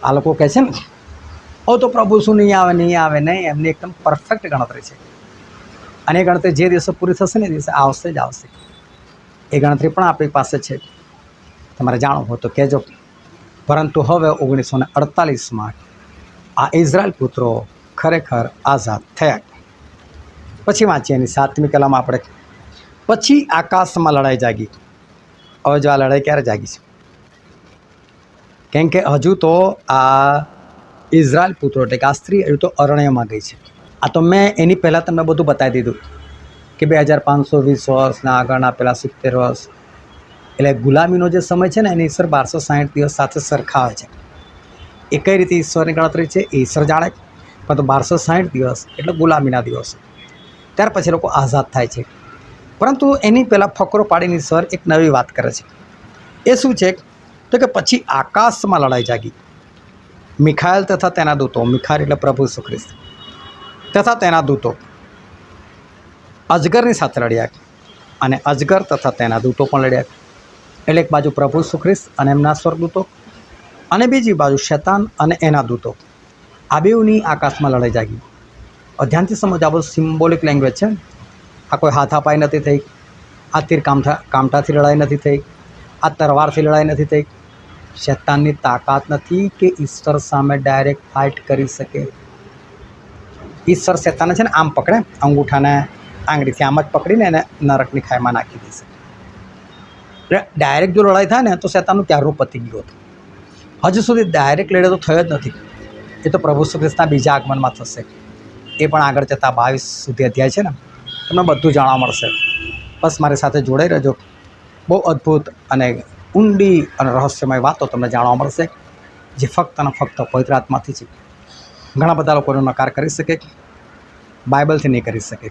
આ લોકો કહે છે ને ઓ તો પ્રભુ શું નહીં આવે નહીં, એમની એકદમ પરફેક્ટ ગણતરી છે. અને એ ગણતરી જે દિવસે પૂરી થશે ને એ દિવસે આવશે જ આવશે. એ ગણતરી પણ આપણી પાસે છે, તમારે જાણવું હોય તો કહેજો. પરંતુ હવે 1948માં આ ઇઝરાયલ પુત્રો ખરેખર આઝાદ થયા. પછી વાંચીએ એની 7મી કલમ આપણે. પછી આકાશમાં લડાઈ જાગી. હવે જો આ લડાઈ ક્યારે જાગી છે? કેમ કે હજુ તો આ ઇઝરાયલ પુત્રો એટલે કે આ સ્ત્રી હજુ તો અરણ્યમાં ગઈ છે. આ તો મેં એની પહેલાં તમને બધું બતાવી દીધું કે 2520 વર્ષના આગળના પહેલાં 70 વર્ષ એટલે ગુલામીનો જે સમય છે ને એને ઈશ્વર 1260 દિવસ સાથે સરખાવે છે. એ કઈ રીતે ઈશ્વરની ગણતરી છે એ ઈશ્વર જાણે, પરંતુ 1260 દિવસ એટલે ગુલામીના દિવસો. ત્યાર પછી લોકો આઝાદ થાય છે. પરંતુ એની પહેલાં ફકરો પાડીને ઈશ્વર એક નવી વાત કરે છે. એ શું છે? તો કે પછી આકાશમાં લડાઈ જાગી. મિખાએલ તથા તેના દૂતો, મિખાએલ એટલે પ્રભુ ઈસુ ખ્રિસ્ત, તથા તેના દૂતો અજગરની સાથે લડ્યા અને અજગર તથા તેના દૂતો પણ લડ્યા. એટલે એક બાજુ પ્રભુ ઈસુ ખ્રિસ્ત અને એમના સ્વર્ગદૂતો અને બીજી બાજુ શૈતાન અને એના દૂતો. આ બેઉની આકાશમાં લડાઈ જાગી. ધ્યાનથી સમજ, આ બધું સિમ્બોલિક લેંગ્વેજ છે. આ કોઈ હાથાપાઈ નથી થઈ, આ તીર કામઠાથી લડાઈ નથી થઈ, આ તરવારથી લડાઈ નથી થઈ. શૈતાનની તાકાત નથી કે ઈશ્વર સામે ડાયરેક્ટ ફાઇટ કરી શકે. ઈશ્વર શૈતાને છે ને આમ પકડે, અંગૂઠાને આંગળીથી આમ જ પકડીને એને નરકની ખાઈમાં નાખી દેશે. એટલે ડાયરેક્ટ જો લડાઈ થાય ને તો શૈતાનનું ક્યારનું પતી ગયું હતું. હજુ સુધી ડાયરેક્ટ લડે તો થયો જ નથી. એ તો પ્રભુ ઈસુ ખ્રિસ્તના બીજા આગમનમાં થશે. એ પણ આગળ જતાં 22 સુધી અધ્યાય છે ને, તમને બધું જાણવા મળશે. બસ મારી સાથે જોડાઈ રહેજો. બહુ અદ્ભુત અને ઊંડી અને રહસ્યમય વાતો તમને જાણવા મળશે, જે ફક્ત અને ફક્ત પવિત્ર આત્માથી છે. ઘણા બધા લોકોનો નકાર કરી શકે, બાઇબલથી નહીં કરી શકે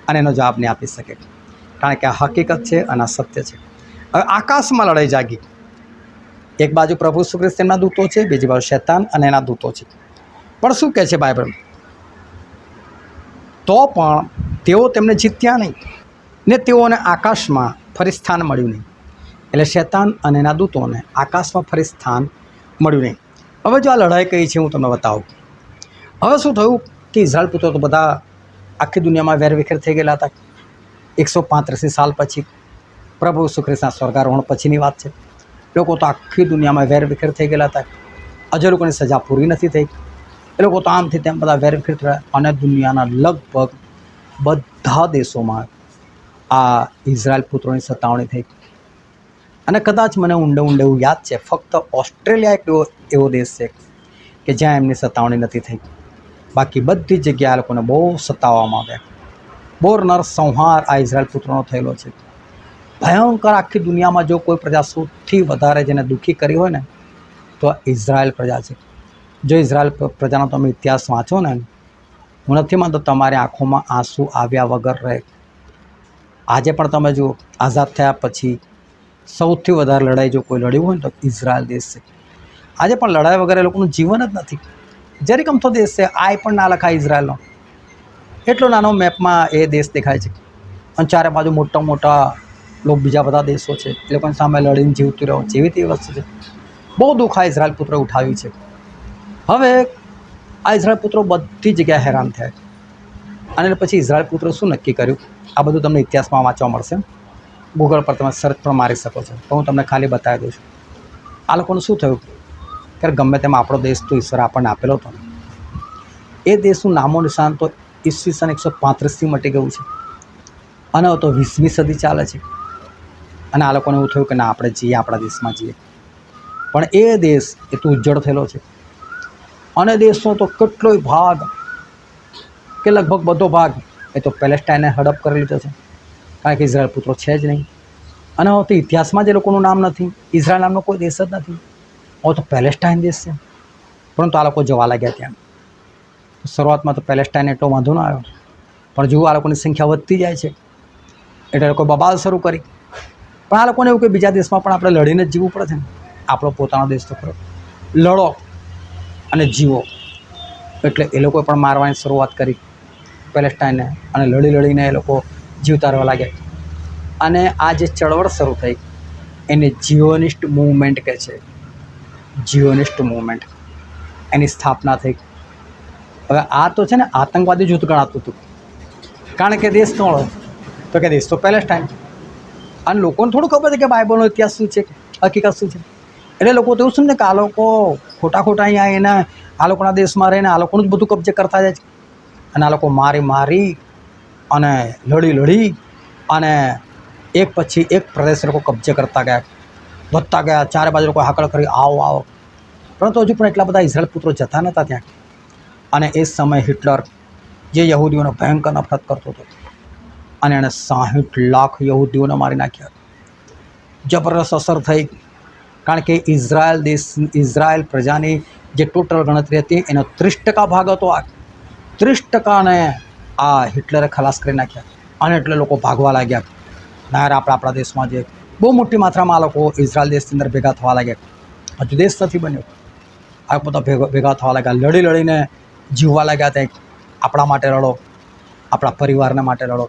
અને એનો જવાબ નહીં આપી શકે, કારણ કે આ હકીકત છે અને આ સત્ય છે. હવે આકાશમાં લડાઈ જાગી. એક બાજુ પ્રભુ ઈસુ ખ્રિસ્ત એમના દૂતો છે, બીજી બાજુ શૈતાન અને એના દૂતો છે. પણ શું કહે છે બાઇબલ? તો પણ તેઓ તેમને જીત્યા નહીં ને તેઓને આકાશમાં ફરી સ્થાન મળ્યું નહીં. એટલે શૈતાન અને એના દૂતોને આકાશમાં ફરી સ્થાન મળ્યું નહીં. હવે જો આ લડાઈ કઈ છે હું તમને બતાવું. હવે શું થયું કે ઇઝરાયલ પુત્રો તો બધા આખી દુનિયામાં વેરવિખેર થઈ ગયેલા હતા. 135 સાલ પછી, પ્રભુ ઈસુ ખ્રિસ્તના સ્વર્ગારોહણ પછીની વાત છે. લોકો તો આખી દુનિયામાં વેરવિખેર થઈ ગયેલા હતા. હજુ લોકોની સજા પૂરી નથી થઈ. એ લોકો તો આમથી તેમ બધા વેરવિખેર થયા અને દુનિયાના લગભગ બધા દેશોમાં આ ઇઝરાયલ પુત્રોની સતાવણી થઈ. અને કદાચ મને ઊંડે એવું યાદ છે, ફક્ત ઓસ્ટ્રેલિયા એક એવો દેશ છે કે જ્યાં એમની સતાવણી નથી થઈ. બાકી બધી જગ્યાએ આ લોકોને બહુ સતાવવામાં આવ્યા. બહુ નરસંહાર આ ઇઝરાયલ પુત્રોનો થયેલો છે. ભયંકર. આખી દુનિયામાં જો કોઈ પ્રજા સૌથી વધારે જેને દુઃખી કરી હોય ને તો ઇઝરાયલ પ્રજા છે. જો ઇઝરાયલ પ્રજાનો તમે ઇતિહાસ વાંચો ને, હું નથી માનતો તમારી આંખોમાં આંસુ આવ્યા વગર રહે. આજે પણ તમે જુઓ, આઝાદ થયા પછી સૌથી વધારે લડાઈ જો કોઈ લડ્યું હોય ને તો ઇઝરાયલ દેશ છે. આજે પણ લડાઈ વગર એ લોકોનું જીવન જ નથી. જરીક અમથો દેશ છે, આય પણ ના લખાય ઇઝરાયલનો. એટલો નાનો મેપમાં એ દેશ દેખાય છે અને ચારે બાજુ મોટા મોટા લોકો બીજા બધા દેશો છે, એ લોકોની સામે લડીને જીવતું રહો જેવી તેવી વસ્તુ છે. બહુ દુઃખ આ ઇઝરાયલ પુત્ર ઉઠાવ્યું છે. હવે આ ઇઝરાયલ પુત્રો બધી જગ્યાએ હેરાન થયા અને પછી ઇઝરાયલ પુત્રો શું નક્કી કર્યું, આ બધું તમને ઇતિહાસમાં વાંચવા મળશે. ગૂગલ પર તમે સર્ચ પણ મારી શકો છો, તો હું તમને ખાલી બતાવી દઉં છું. આ લોકોનું શું થયું કે ગમે તેમ આપણો દેશ તો ઈશ્વર આપણને આપેલો હતો, એ દેશનું નામો નિશાન તો ઈસવીસન 135થી મટી ગયું છે અને તો 20મી સદી ચાલે છે. અને આ લોકોને એવું થયું કે ના, આપણે જઈએ, આપણા દેશમાં જઈએ. પણ એ દેશ એ તો ઉજ્જડ થયેલો છે અને દેશનો તો કેટલોય ભાગ કે લગભગ બધો ભાગ એ તો પેલેસ્ટાઈને હડપ કરી લીધો છે, કારણ કે ઇઝરાયલ પુત્રો છે જ નહીં. અને હવે તો ઇતિહાસમાં જે લોકોનું નામ નથી, ઇઝરાયલ નામનો કોઈ દેશ જ નથી, હવે તો પેલેસ્ટાઈન દેશ છે. પરંતુ આ લોકો જવા લાગ્યા ત્યાં. શરૂઆતમાં તો પેલેસ્ટાઈન એટલો વાંધો ન આવ્યો, પણ જુઓ આ લોકોની સંખ્યા વધતી જાય છે એટલે લોકો બબાલ શરૂ કરી. પણ આ લોકોને એવું કે બીજા દેશમાં પણ આપણે લડીને જ જીવવું પડે છે ને, આપણો પોતાનો દેશ તો ખરો, લડો અને જીવો. એટલે એ લોકોએ પણ મારવાની શરૂઆત કરી પેલેસ્ટાઈને અને લડી લડીને એ લોકો જીવતા રહેવા લાગ્યા. અને આ જે ચળવળ શરૂ થઈ એને જીઓનિસ્ટ મૂવમેન્ટ કહે છે. જીઓનિસ્ટ મૂવમેન્ટ, એની સ્થાપના થઈ. હવે આ તો છે ને આતંકવાદી જૂથ ગણાતું હતું, કારણ કે દેશ કોણ તો કે દેશ તો પેલેસ્ટાઈન. અને લોકોને થોડું ખબર છે કે બાઇબલનો ઇતિહાસ શું છે, હકીકત શું છે. એટલે લોકો તો એવું સમજે કે આ લોકો ખોટા અહીંયા આવીને આ લોકોના દેશમાં રહીને આ લોકોનું જ બધું કબજે કરતા જાય છે. અને આ લોકો મારી મારી અને લડી લડી અને એક પછી એક પ્રદેશ લોકો કબજે કરતા ગયા, વધતા ગયા. ચારે બાજુ લોકો હાકળ કરી આવો આવો. પરંતુ હજુ પણ એટલા બધા ઇઝરાયલ પુત્રો જતા નહોતા ત્યાં. અને એ સમયે હિટલર જે યહૂદીઓનો ભયંકર નફરત કરતો હતો અને એણે 60 લાખ યહૂદીઓને મારી નાખ્યા. જબરદસ્ત અસર થઈ, કારણ કે ઇઝરાયલ પ્રજાની જે ટોટલ ગણતરી હતી એનો 30% ભાગ હતો. આ 30%ને આ હિટલરે ખલાસ કરી નાખ્યા. અને એટલે લોકો ભાગવા લાગ્યા, ના આપણા દેશમાં જે બહુ મોટી માત્રામાં આ લોકો ઇઝરાયલ દેશની અંદર ભેગા થવા લાગ્યા. હજુ દેશ નથી બન્યો, આ બધા ભેગા થવા લાગ્યા, લડી લડીને જીવવા લાગ્યા. ત્યાં આપણા માટે લડો, આપણા પરિવારના માટે લડો.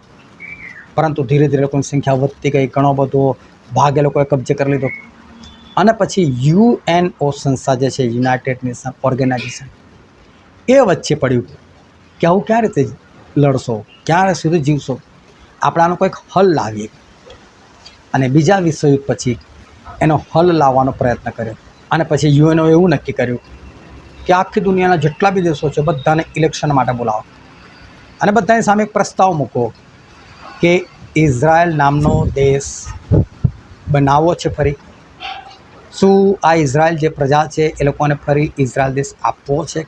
પરંતુ ધીરે ધીરે લોકોની સંખ્યા વધતી ગઈ, ઘણો બધો ભાગ એ લોકોએ કબજે કરી લીધો. અને પછી UNO સંસ્થા જે છે, યુનાઇટેડ નેશન ઓર્ગેનાઇઝેશન, એ વચ્ચે પડ્યું કે આવું ક્યાં રીતે લડશો, ક્યાં સુધી જીવશો, આપણે આનો કોઈક હલ લાવીએ. અને બીજા વિશ્વયુદ્ધ પછી એનો હલ લાવવાનો પ્રયત્ન કર્યો. અને પછી UNO એવું નક્કી કર્યું કે આખી દુનિયાના જેટલા બી દેશો છે બધાને ઇલેક્શન માટે બોલાવો અને બધાની સામે એક પ્રસ્તાવ મૂકો કે ઇઝરાયલ નામનો દેશ બનાવવો છે ફરી. શું આ ઇઝરાયલ જે પ્રજા છે એ લોકોને ફરી ઇઝરાયલ દેશ આપવો છે?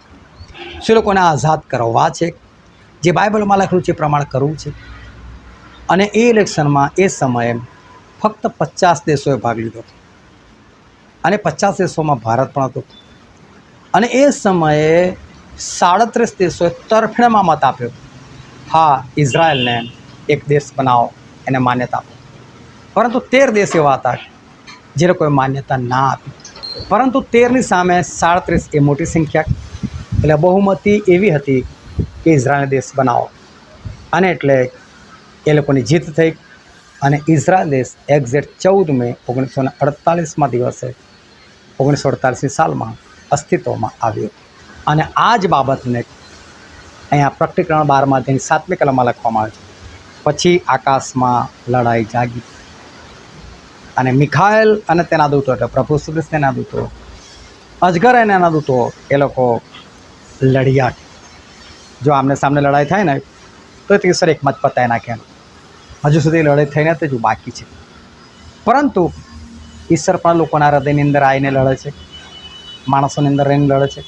શું લોકોને આઝાદ કરવા છે? જે બાઇબલમાં લખેલું છે એ પ્રમાણે કરવું છે? અને એ ઇલેક્શનમાં એ સમયે ફક્ત 50 દેશોએ ભાગ લીધો અને 50 દેશોમાં ભારત પણ હતું. અને એ સમયે 37 દેશોએ તરફેણમાં મત આપ્યો, હા, ઇઝરાયલને એક દેશ બનાવો, એને માન્યતા આપો. પરંતુ 13 દેશ એવા હતા જે લોકોએ માન્યતા ના આપી. પરંતુ 13ની સામે 37 એ મોટી સંખ્યા, એટલે બહુમતી એવી હતી કે ઇઝરાયલને દેશ બનાવો. અને એટલે એ લોકોની જીત થઈ અને ઇઝરાયલ દેશ એક્ઝેક્ટ 14 મે 1948માં દિવસે 1948ની સાલમાં અસ્તિત્વમાં આવ્યો. અને આ જ બાબતને અહીંયા પ્રકટીકરણ 12 7મી કલમમાં લખવામાં આવે છે. પછી આકાશમાં લડાઈ જાગી અને મિખાએલ અને તેના દૂતો, એટલે પ્રભુ શ્રી કૃષ્ણના દૂતો, અજગર અને એના દૂતો, એ લોકો લડ્યા. જો આમને સામને લડાઈ થાય ને તો ઈશ્વર એકમાં જ પતાવી નાખે. હજુ સુધી લડાઈ થઈને તે જ બાકી છે. પરંતુ ઈશ્વર પણ લોકોના હૃદયની અંદર આવીને લડે છે, માણસોની અંદર રહીને લડે છે.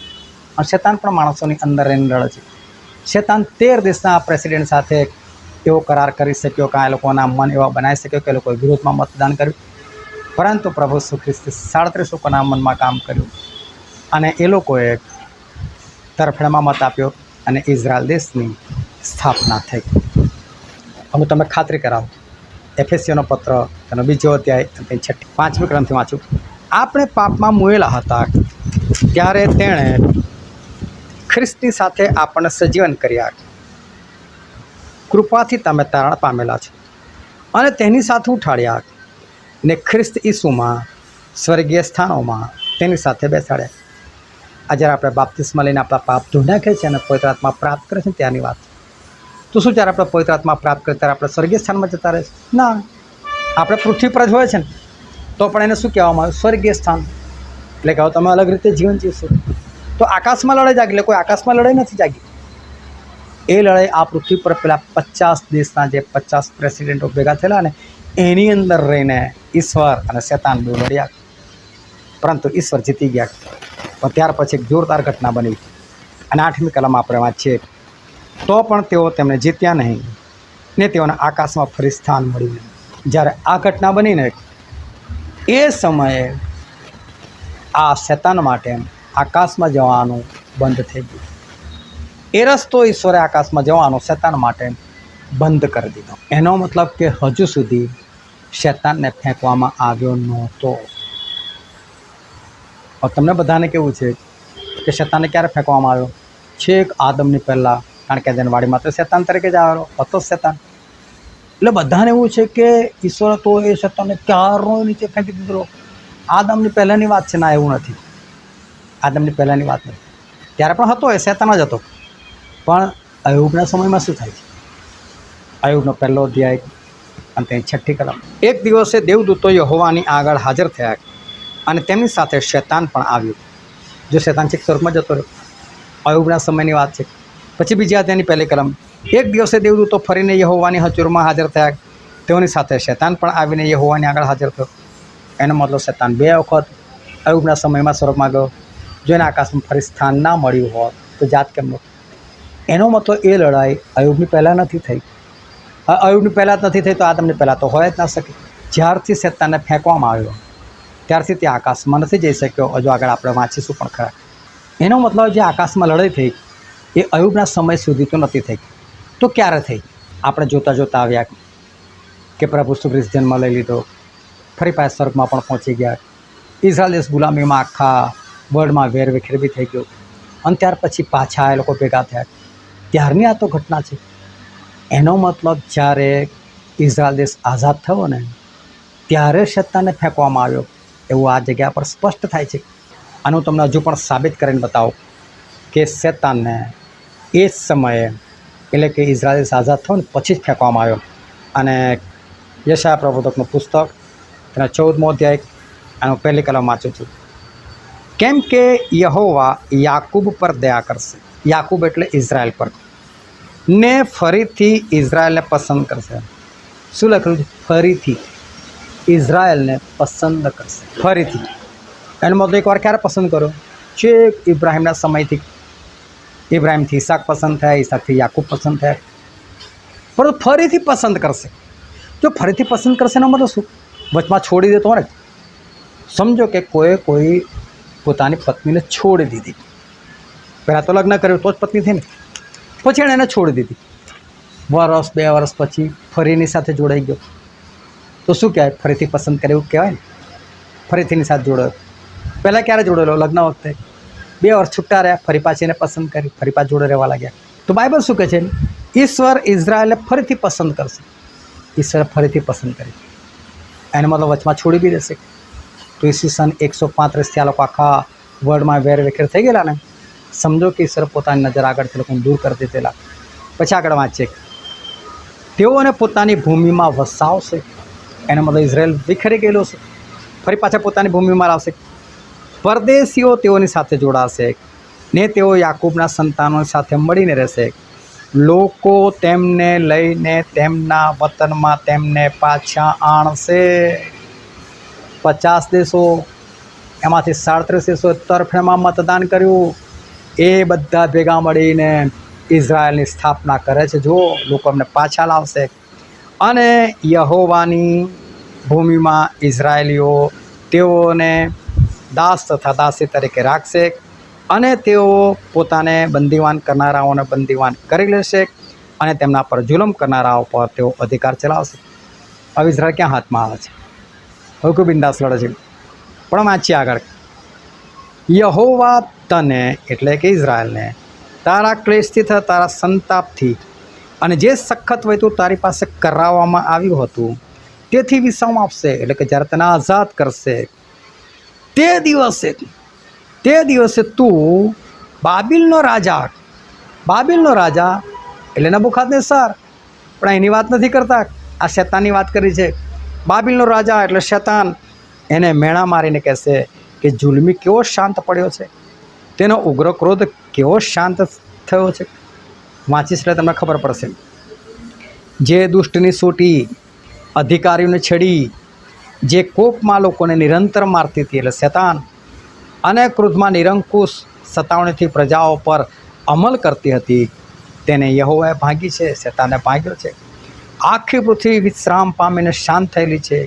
અને શેતાન પણ માણસોની અંદર રહીને લડે છે. શેતાન 13 દેશના પ્રેસિડેન્ટ સાથે એવો કરાર કરી શક્યો કે આ લોકોના મન એવા બનાવી શક્યો કે લોકોએ વિરોધમાં મતદાન કર્યું. પરંતુ પ્રભુ ઈસુ ખ્રિસ્તે 37 લોકોના મનમાં કામ કર્યું અને એ લોકોએ તરફેણમાં મત આપ્યો અને ઇઝરાયલ દેશની સ્થાપના થઈ. હું તમને ખાતરી કરાવું, એફેસીઓનો પત્ર તેનો 2 અધ્યાય 5મી ગ્રંથથી વાંચું. આપણે પાપમાં મુએલા હતા ત્યારે તેણે ખ્રિસ્તની સાથે આપણને સજીવન કર્યા. કૃપાથી તમે તારણ પામેલા છો અને તેની સાથે ઉઠાડ્યા ને ખ્રિસ્ત ઈસુમાં સ્વર્ગીય સ્થાનોમાં તેની સાથે બેસાડ્યા. આ જ્યારે આપણે બાપ્તિસ્મા લઈને આપણા પાપ ધોઈ નાખે છે અને પવિત્ર આત્મા પ્રાપ્ત કરે છે ત્યાંની વાત. તો શું જ્યારે આપણે પવિત્ર આત્મા પ્રાપ્ત કરીએ ત્યારે આપણે સ્વર્ગીય સ્થાનમાં જતા રહે છે? ના, આપણે પૃથ્વી પર જ હોય છે ને તો પણ એને શું કહેવામાં આવે? સ્વર્ગીય સ્થાન. એટલે કહો તમે અલગ રીતે જીવન જીવશો. તો આકાશમાં લડાઈ જાગી, એટલે કોઈ આકાશમાં લડાઈ નથી જાગી. એ લડાઈ આ પૃથ્વી પર પેલા 50 દેશના જે 50 પ્રેસિડેન્ટો ભેગા થયેલા ને એની અંદર રહીને ઈશ્વર અને શેતાન બે લડ્યા, પરંતુ ઈશ્વર જીતી ગયા. પણ ત્યાર પછી એક જોરદાર ઘટના બની અને 8મી કલમ આપણે વાંચીએ તો પણ તેઓ તેમને જીત્યા નહીં ને તેઓને આકાશમાં ફરી સ્થાન મળ્યું. જ્યારે આ ઘટના બનીને એ સમયે આ શેતાન માટે આકાશમાં જવાનું બંધ થઈ ગયું. એ રસ્તો ઈશ્વરે આકાશમાં જવાનો શેતાન માટે બંધ કરી દીધો. એનો મતલબ કે હજુ સુધી શેતાનને ફેંકવામાં આવ્યો નહોતો. તમને બધાને કેવું છે કે શેતાનને ક્યારે ફેંકવામાં આવ્યો? છેક આદમની પહેલાં, કારણ કે એદનવાડીમાં તો શેતાન તરીકે જ આવેલો હતો શેતાન. એટલે બધાને એવું છે કે ઈશ્વર તો એ શેતાનને ક્યારનો નીચે ફેંકી દીધો. આદમની પહેલાંની વાત છે. ના, એવું નથી. આદમની પહેલાંની વાત નથી. ત્યારે પણ હતો, એ શેતાન જ હતો. પણ અય્યુબના સમયમાં શું થાય છે? અય્યુબનો 1લો અધ્યાય અને તેની 6ઠ્ઠી કલમ. એક દિવસે દેવદૂતો યહોવાની આગળ હાજર થયા અને તેમની સાથે શેતાન પણ આવ્યું. જો શેતાન છે સ્વર્ગમાં જતો રહ્યો. અય્યુબના સમયની વાત છે. પછી બીજા અધ્યાયની 1લી કલમ. એક દિવસે દેવદૂતો ફરીને યહોવાની હજુરમાં હાજર થયા, તેઓની સાથે શેતાન પણ આવીને યહોવાની આગળ હાજર થયો. એનો મતલબ શેતાન 2 વખત અય્યુબના સમયમાં સ્વર્ગમાં ગયો. જો એને આકાશમાં ફરી સ્થાન ના મળ્યું હોત તો જાત કેમનો? એનો મતલબ એ લડાઈ અય્યુબની પહેલાં નથી થઈ. અય્યુબની પહેલાં જ નથી થઈ તો આદમની પહેલાં તો હોય જ ના શકે. જ્યારથી શેતાનને ફેંકવામાં આવ્યો ત્યારથી તે આકાશમાં નથી જઈ શક્યો. હજુ આગળ આપણે વાંચીશું પણ ખરા. એનો મતલબ જે આકાશમાં લડાઈ થઈ એ અય્યુબના સમય સુધી તો નથી થઈ. તો ક્યારે થઈ? આપણે જોતાં જોતાં આવ્યા કે પ્રભુ ઈસુ ખ્રિસ્ત જન્મ લઈ લીધો, ફરી પાછા સ્વર્ગમાં પણ પહોંચી ગયા. ઇઝરાયલ દેશ ગુલામીમાં આખા વર્લ્ડમાં વેરવિખેર થઈ ગયો અને ત્યાર પછી પાછા એ લોકો ભેગા થયા. ત્યારની આ તો ઘટના છે. એનો મતલબ જ્યારે ઇઝરાયલ દેશ આઝાદ થયો ને ત્યારે શેતાનને ફેંકવામાં આવ્યો એવું આ જગ્યા પર સ્પષ્ટ થાય છે. અને હું તમને હજુ પણ સાબિત કરીને બતાવું કે શેતાનને એ જ સમયે, એટલે કે ઇઝરાયલ દેશ આઝાદ થયો ને પછી જ ફેંકવામાં આવ્યો. અને યશાયા પ્રવચકનું પુસ્તક તેના 14મો અધ્યાય અને 1લી કલમ વાંચું છું. કેમ કે યહોવા યાકૂબ પર દયા કરશે, યાકૂબ એટલે ઇઝરાયલ પર, ને ફરીથી ઇઝરાયલને પસંદ કરશે. શું લખેલું છે? ફરીથી ઇઝરાયલને પસંદ કરશે. ફરીથી એનો મતલબ એકવાર ક્યારે પસંદ કર્યો? છેક ઇબ્રાહિમના સમયથી. ઇબ્રાહિમથી ઈસાક પસંદ થયા, ઈસાકથી યાકૂબ પસંદ થયા, પરંતુ ફરીથી પસંદ કરશે. જો ફરીથી પસંદ કરશે એનો મતલબ શું? વચમાં છોડી દેતો હોય ને. સમજો કે કોઈ પોતાની પત્નીને છોડી દીધી. પહેલાં તો લગ્ન કર્યું તો જ પત્ની થઈ ને, પછી એણે એને છોડી દીધી. 1 વર્ષ 2 વર્ષ પછી ફરી એની સાથે જોડાઈ ગયો તો શું કહેવાય? ફરીથી પસંદ કરે એવું કહેવાય ને. ફરીથી એની સાથે જોડાયો. પહેલાં ક્યારે જોડેલો? લગ્ન વખતે. 2 વર્ષ છૂટા રહ્યા, ફરી પાછી એને પસંદ કરી, ફરી પાછું જોડે રહેવા લાગ્યા. તો બાઇબલ શું કહે છે? ઈશ્વર ઇઝરાયલને ફરીથી પસંદ કરશે. ઈશ્વરે ફરીથી પસંદ કરી. એનો મતલબ વચમાં છોડી બી દેશે. તો ઈસવીસન 135થી આ લોકો આખા વર્લ્ડમાં વેરવિખેર થઈ ગયેલા ને. સમજો કે ઈશ્વર પોતાની નજર આગળથી લોકોને દૂર કરી દીધેલા. પછી આગળ વાંચીએ, તેઓને પોતાની ભૂમિમાં વસાવશે. એનો મતલબ ઇઝરાયલ વિખરી ગયેલો છે, ફરી પાછા પોતાની ભૂમિમાં લાવશે. પરદેશીઓ તેઓની સાથે જોડાશે ને તેઓ યાકૂબના સંતાનો સાથે મળીને રહેશે. લોકો તેમને લઈને તેમના વતનમાં તેમને પાછા આણશે. 50 દેશો, એમાંથી 37 દેશોએ તરફેણમાં મતદાન કર્યું. એ બધા ભેગા મળીને ઇઝરાયલની સ્થાપના કરે છે. જો લોકો એમને પાછા લાવશે અને યહોવાની ભૂમિમાં ઇઝરાયેલીઓ તેઓને દાસ તથા દાસી તરીકે રાખશે અને તેઓ પોતાને બંદીવાન કરનારાઓને બંદીવાન કરી લેશે અને તેમના પર જુલમ કરનારાઓ પર તેઓ અધિકાર ચલાવશે. હવે ઇઝરાયલ ક્યાં હાથમાં આવે છે? હવે કોઈ બિંદાસ લડે છે. પણ વાંચીએ આગળ. યહોવા તને એટલે કે ઇઝરાયલને તારા ક્લેશથી તથા તારા સંતાપથી અને જે સખત વહેતું તારી પાસે કરાવવામાં આવ્યું હતું તેથી વિશ્રામ આપશે, એટલે કે જ્યારે તને આઝાદ કરશે તે દિવસે તું બાબિલનો રાજા એટલે નબુખાદનેસર, પણ એની વાત નથી કરતા, આ શેતાનની વાત કરી છે. બાબિલનો રાજા એટલે શેતાન એને મેણા મારીને કહેશે કે જુલ્મી કેવો શાંત પડ્યો છે, તેનો ઉગ્ર ક્રોધ કેવો શાંત થયો છે. વાંચીશ એટલે તમને ખબર પડશે. જે દુષ્ટની સોટી અધિકારીઓને છેડી, જે કોપમાં લોકોને નિરંતર મારતી હતી એટલે શેતાન, અને ક્રોધમાં નિરંકુશ સતાવણીથી પ્રજાઓ પર અમલ કરતી હતી, તેને યહોવાએ ભાંગી છે, શેતાને ભાંગ્યો છે. આખી પૃથ્વી વિશ્રામ પામીને શાંત થયેલી છે.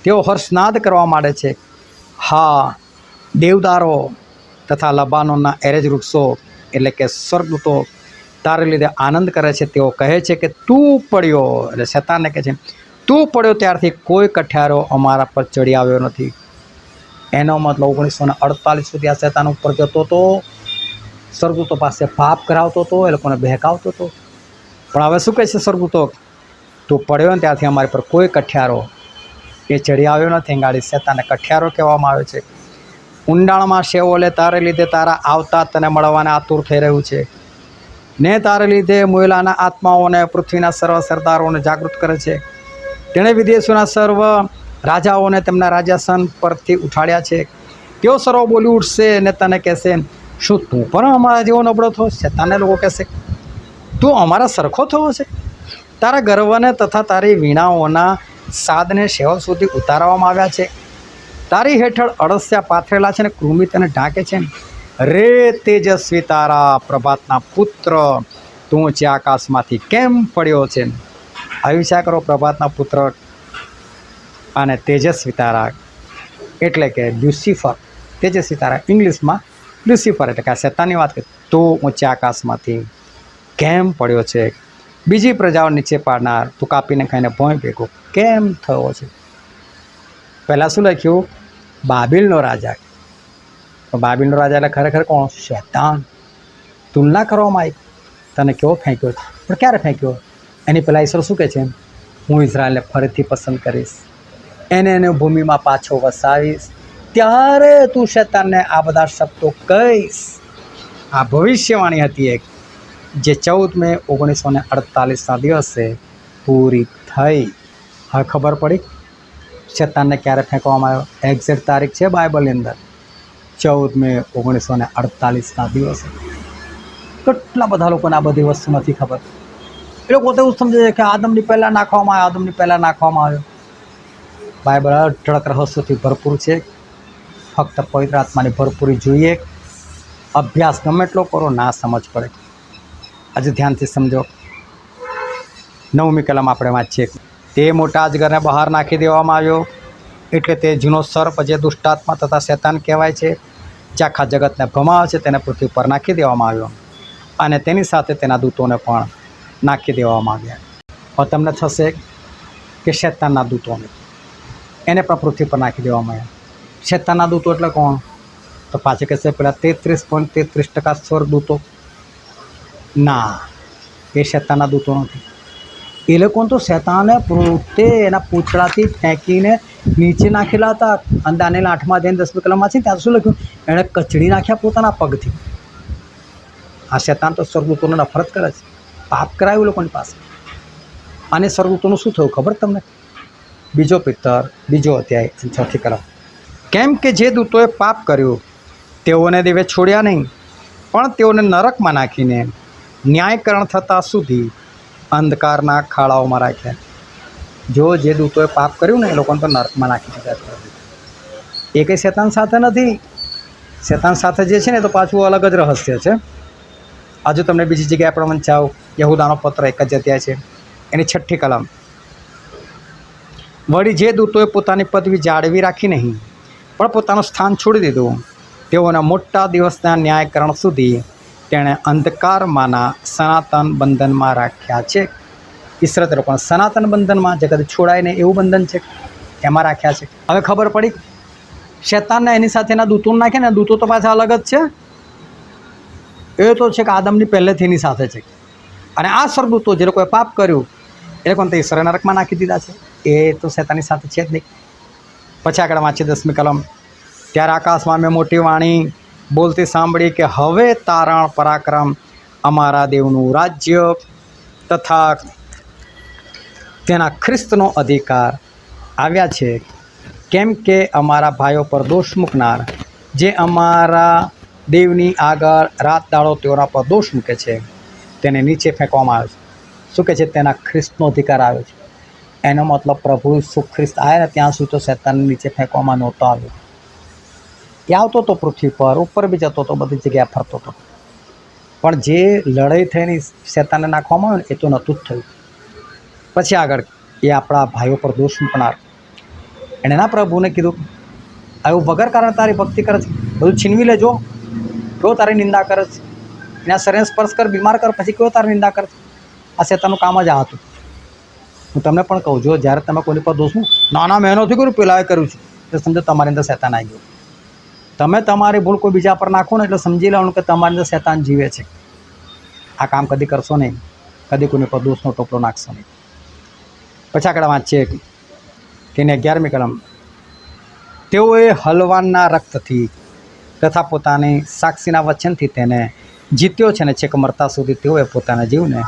તેઓ હર્ષનાદ કરવા માંડે છે. હા, દેવદારો તથા લબાનોના એરેજ વૃક્ષો એટલે કે સ્વર્ગદૂતો તારે લીધે આનંદ કરે છે. તેઓ કહે છે કે તું પડ્યો, એટલે શેતાનને કહે છે તું પડ્યો ત્યારથી કોઈ કઠિયારો અમારા પર ચડી આવ્યો નથી. એનો મતલબ 1948 સુધી આ શેતાન ઉપર જતો હતો, સ્વર્ગદૂતો પાસે પાપ કરાવતો હતો, એ લોકોને બહેકાવતો હતો. પણ હવે શું કહે છે સ્વર્ગદૂતો? તું પડ્યો ને ત્યારથી અમારી પર કોઈ કઠિયારો એ ચડી આવ્યો નથી. ગાડી શેતાનને કઠિયારો કહેવામાં આવે છે. ઊંડાણમાં શેઓલે તારે લીધે તારા આવતા તને મળવાને આતુર થઈ રહ્યું છે ને તારે લીધે મોયલાના આત્માઓને પૃથ્વીના સર્વ સરદારોને જાગૃત કરે છે. તેણે વિદેશોના સર્વ રાજાઓને તેમના રાજાસન પરથી ઉઠાડ્યા છે. તેઓ સર્વ બોલી ઉઠશે ને તને કહેશે શું તું પણ અમારા જેવો નબળો થયો? શેતાનને લોકો કહેશે તું અમારા સરખો થયો છે? તારા ગર્વને તથા તારી વીણાઓના સાદને શેવ સુધી ઉતારવામાં આવ્યા છે. તારી હેઠળ અળસિયા પાથરેલા છે ને કૃમિ તને ઢાંકે છે. રે તેજસ્વી તારા પ્રભાતના પુત્ર, તું ઊંચે આકાશમાંથી કેમ પડ્યો છે? આવી વિચાર કરો, પ્રભાતના પુત્ર અને તેજસ્વી તારા એટલે કે લ્યુસિફર. તેજસ્વી તારા ઇંગ્લિશમાં લ્યુસિફર એટલે કે આ શેતાનની વાત કરી. તું ઊંચે આકાશમાંથી કેમ પડ્યો છે? બીજી પ્રજાઓ નીચે પાડનાર, તું કાપીને ખાઈને ભોંય ભેગો કેમ થયો છે? પહેલાં શું લખ્યું? બાબિલનો રાજા. તો બાબિલનો રાજા એટલે ખરેખર કોણ? શેતાન. તુલના કરવામાં આવી, તને કેવો ફેંક્યો છે? પણ ક્યારે ફેંક્યો? એની પહેલાં ઈશ્વર શું કહે છે? હું ઇઝરાયલને ફરીથી પસંદ કરીશ, એને ભૂમિમાં પાછો વસાવીશ, ત્યારે તું શેતાનને આ બધા શબ્દો કહીશ. આ ભવિષ્યવાણી હતી એક, જે 14 મે 1948ના દિવસે પૂરી થઈ. હવે ખબર પડી શેતાનને ક્યારે ફેંકવામાં આવ્યો. એક્ઝેક્ટ તારીખ છે બાઇબલની અંદર, 14 મે 1948ના દિવસે. કેટલા બધા લોકોને આ બધી વસ્તુ નથી ખબર. એ લોકો તો એવું સમજે છે કે આદમની પહેલાં નાખવામાં આવ્યો. બાઇબલ અઢળક રહસ્યોથી ભરપૂર છે. ફક્ત પવિત્ર આત્માની ભરપૂરી જોઈએ. અભ્યાસ ગમે એટલો કરો, ના સમજ પડે. આજે ધ્યાનથી સમજો. 9મી કલમ આપણે વાંચીએ. તે મોટા અજગરને બહાર નાખી દેવામાં આવ્યો, એટલે તે જૂનો સર્પ જે દુષ્ટાત્મા તથા શેતાન કહેવાય છે, જે આખા જગતને ભમાવે છે, તેને પૃથ્વી પર નાખી દેવામાં આવ્યો, અને તેની સાથે તેના દૂતોને પણ નાખી દેવામાં આવ્યા. હવે તમને થશે કે શેતાનના દૂતોને એને પણ પૃથ્વી પર નાખી દેવામાં આવ્યા. શેતાનના દૂતો એટલે કોણ? તો પાછળ કહેશે પેલા 33.33% સ્વર્ગદૂતો. ના, એ શેતાનના દૂતો નથી. એ લોકોને તો શેતાને પોતે એના પૂંછડાથી ફેંકીને નીચે નાખેલા હતા. અને દાનિયેલ 8મા અધ્યાય 10મી કલમમાં છે ત્યાં શું લખ્યું? એણે કચડી નાખ્યા પોતાના પગથી. આ શેતાન તો સ્વર્ગદૂતોને નફરત કરે છે, પાપ કરાયું લોકોની પાસે. અને સ્વર્ગદૂતોનું શું થયું ખબર તમને? 2 પિત્તર 2 અધ્યાય 6મી કલમ. કેમ કે જે દૂતોએ પાપ કર્યું તેઓને દેવે છોડ્યા નહીં, પણ તેઓને નરકમાં નાખીને ન્યાયકરણ થતાં સુધી અંધકારના ખાડાઓમાં રાખ્યા. જો જે દૂતોએ પાપ કર્યું ને એ લોકોને તો નરકમાં નાખી દીધા. એ કંઈ શેતાન સાથે નથી. શેતાન સાથે જે છે ને તો પાછું અલગ જ રહસ્ય છે. હજુ તમને બીજી જગ્યાએ આપણે વંચાવું. યહૂદાનો પત્ર 1 જ અધ્યાય છે, એની 6ઠ્ઠી કલમ. વળી જે દૂતોએ પોતાની પદવી જાળવી રાખી નહીં, પણ પોતાનું સ્થાન છોડી દીધું, તેઓના મોટા દિવસના ન્યાયકરણ સુધી તેણે અંધકારમાંના સનાતન બંધનમાં રાખ્યા છે. ઈશ્વરે લોકોને સનાતન બંધનમાં, જે કદી છોડાય નહીં એવું બંધન છે, એમાં રાખ્યા છે. હવે ખબર પડી શેતાનને એની સાથે એના દૂતોને નાખે ને, દૂતો તો પાછા અલગ જ છે. એ તો છે કે આદમની પહેલેથી એની સાથે છે. અને આ સ્વર્ગદૂતો જે લોકોએ પાપ કર્યું એ લોકોને તે ઈશ્વરે નરકમાં નાખી દીધા છે. એ તો શેતાનની સાથે છે જ નહીં. પછી આગળ વાંચીએ 10મી કલમ. ત્યારે આકાશમાં મેં મોટી વાણી બોલતી સાંભળી કે હવે તારણ પરાક્રમ અમારા દેવનું રાજ્ય તથા તેના ખ્રિસ્તનો અધિકાર આવ્યા છે, કેમ કે અમારા ભાઈઓ પર દોષ મૂકનાર જે અમારા દેવની આગળ રાત દાડો તેઓના પર દોષ મૂકે છે તેને નીચે ફેંકવામાં આવ્યો છે. શું કહે છે? તેના ખ્રિસ્તનો અધિકાર આવ્યો છે. એનો મતલબ પ્રભુ ઈસુ ખ્રિસ્ત આવ્યા ને ત્યાં સુધી તો શેતાનને નીચે ફેંકવામાં નહોતો આવ્યો. એ આવતો હતો પૃથ્વી પર, ઉપર બી જતો હતો, બધી જગ્યાએ ફરતો હતો, પણ જે લડાઈ થઈને શેતાનને નાખવામાં આવ્યો ને એ તો નહોતું જ થયું. પછી આગળ એ આપણા ભાઈઓ પર દોષ મૂકનાર એણે ના પ્રભુને કીધું આવું વગર કારણ તારી ભક્તિ કરે છે, બધું છીનવી લેજો, કયો તારી નિંદા કરે છે, એના શરીરને સ્પર્શ કર, બીમાર કર, પછી કયો તારી નિંદા કરે છે. આ શેતાનનું કામ જ આ હતું. હું તમને પણ કહું, જો જ્યારે તમે કોઈની પર દોષ ના મેં નથી કર્યું, પેલાએ કર્યું છે, એટલે સમજો તમારી અંદર શેતાન આવી ગયું. તમે તમારી ભૂલ કોઈ બીજા પર નાખો ને એટલે સમજી લેવાનું કે તમારી અંદર શેતાન જીવે છે. આ કામ કદી કરશો નહીં, કદી કોઈની પર દોષનો ટોપલો નાખશો નહીં. પછી આગળ વાંચીએ તેને 11મી કલમ. તેઓએ હલવાનના રક્તથી તથા પોતાની સાક્ષીના વચનથી તેને જીત્યો છે, ને છેક મરતા સુધી તેઓએ પોતાના જીવને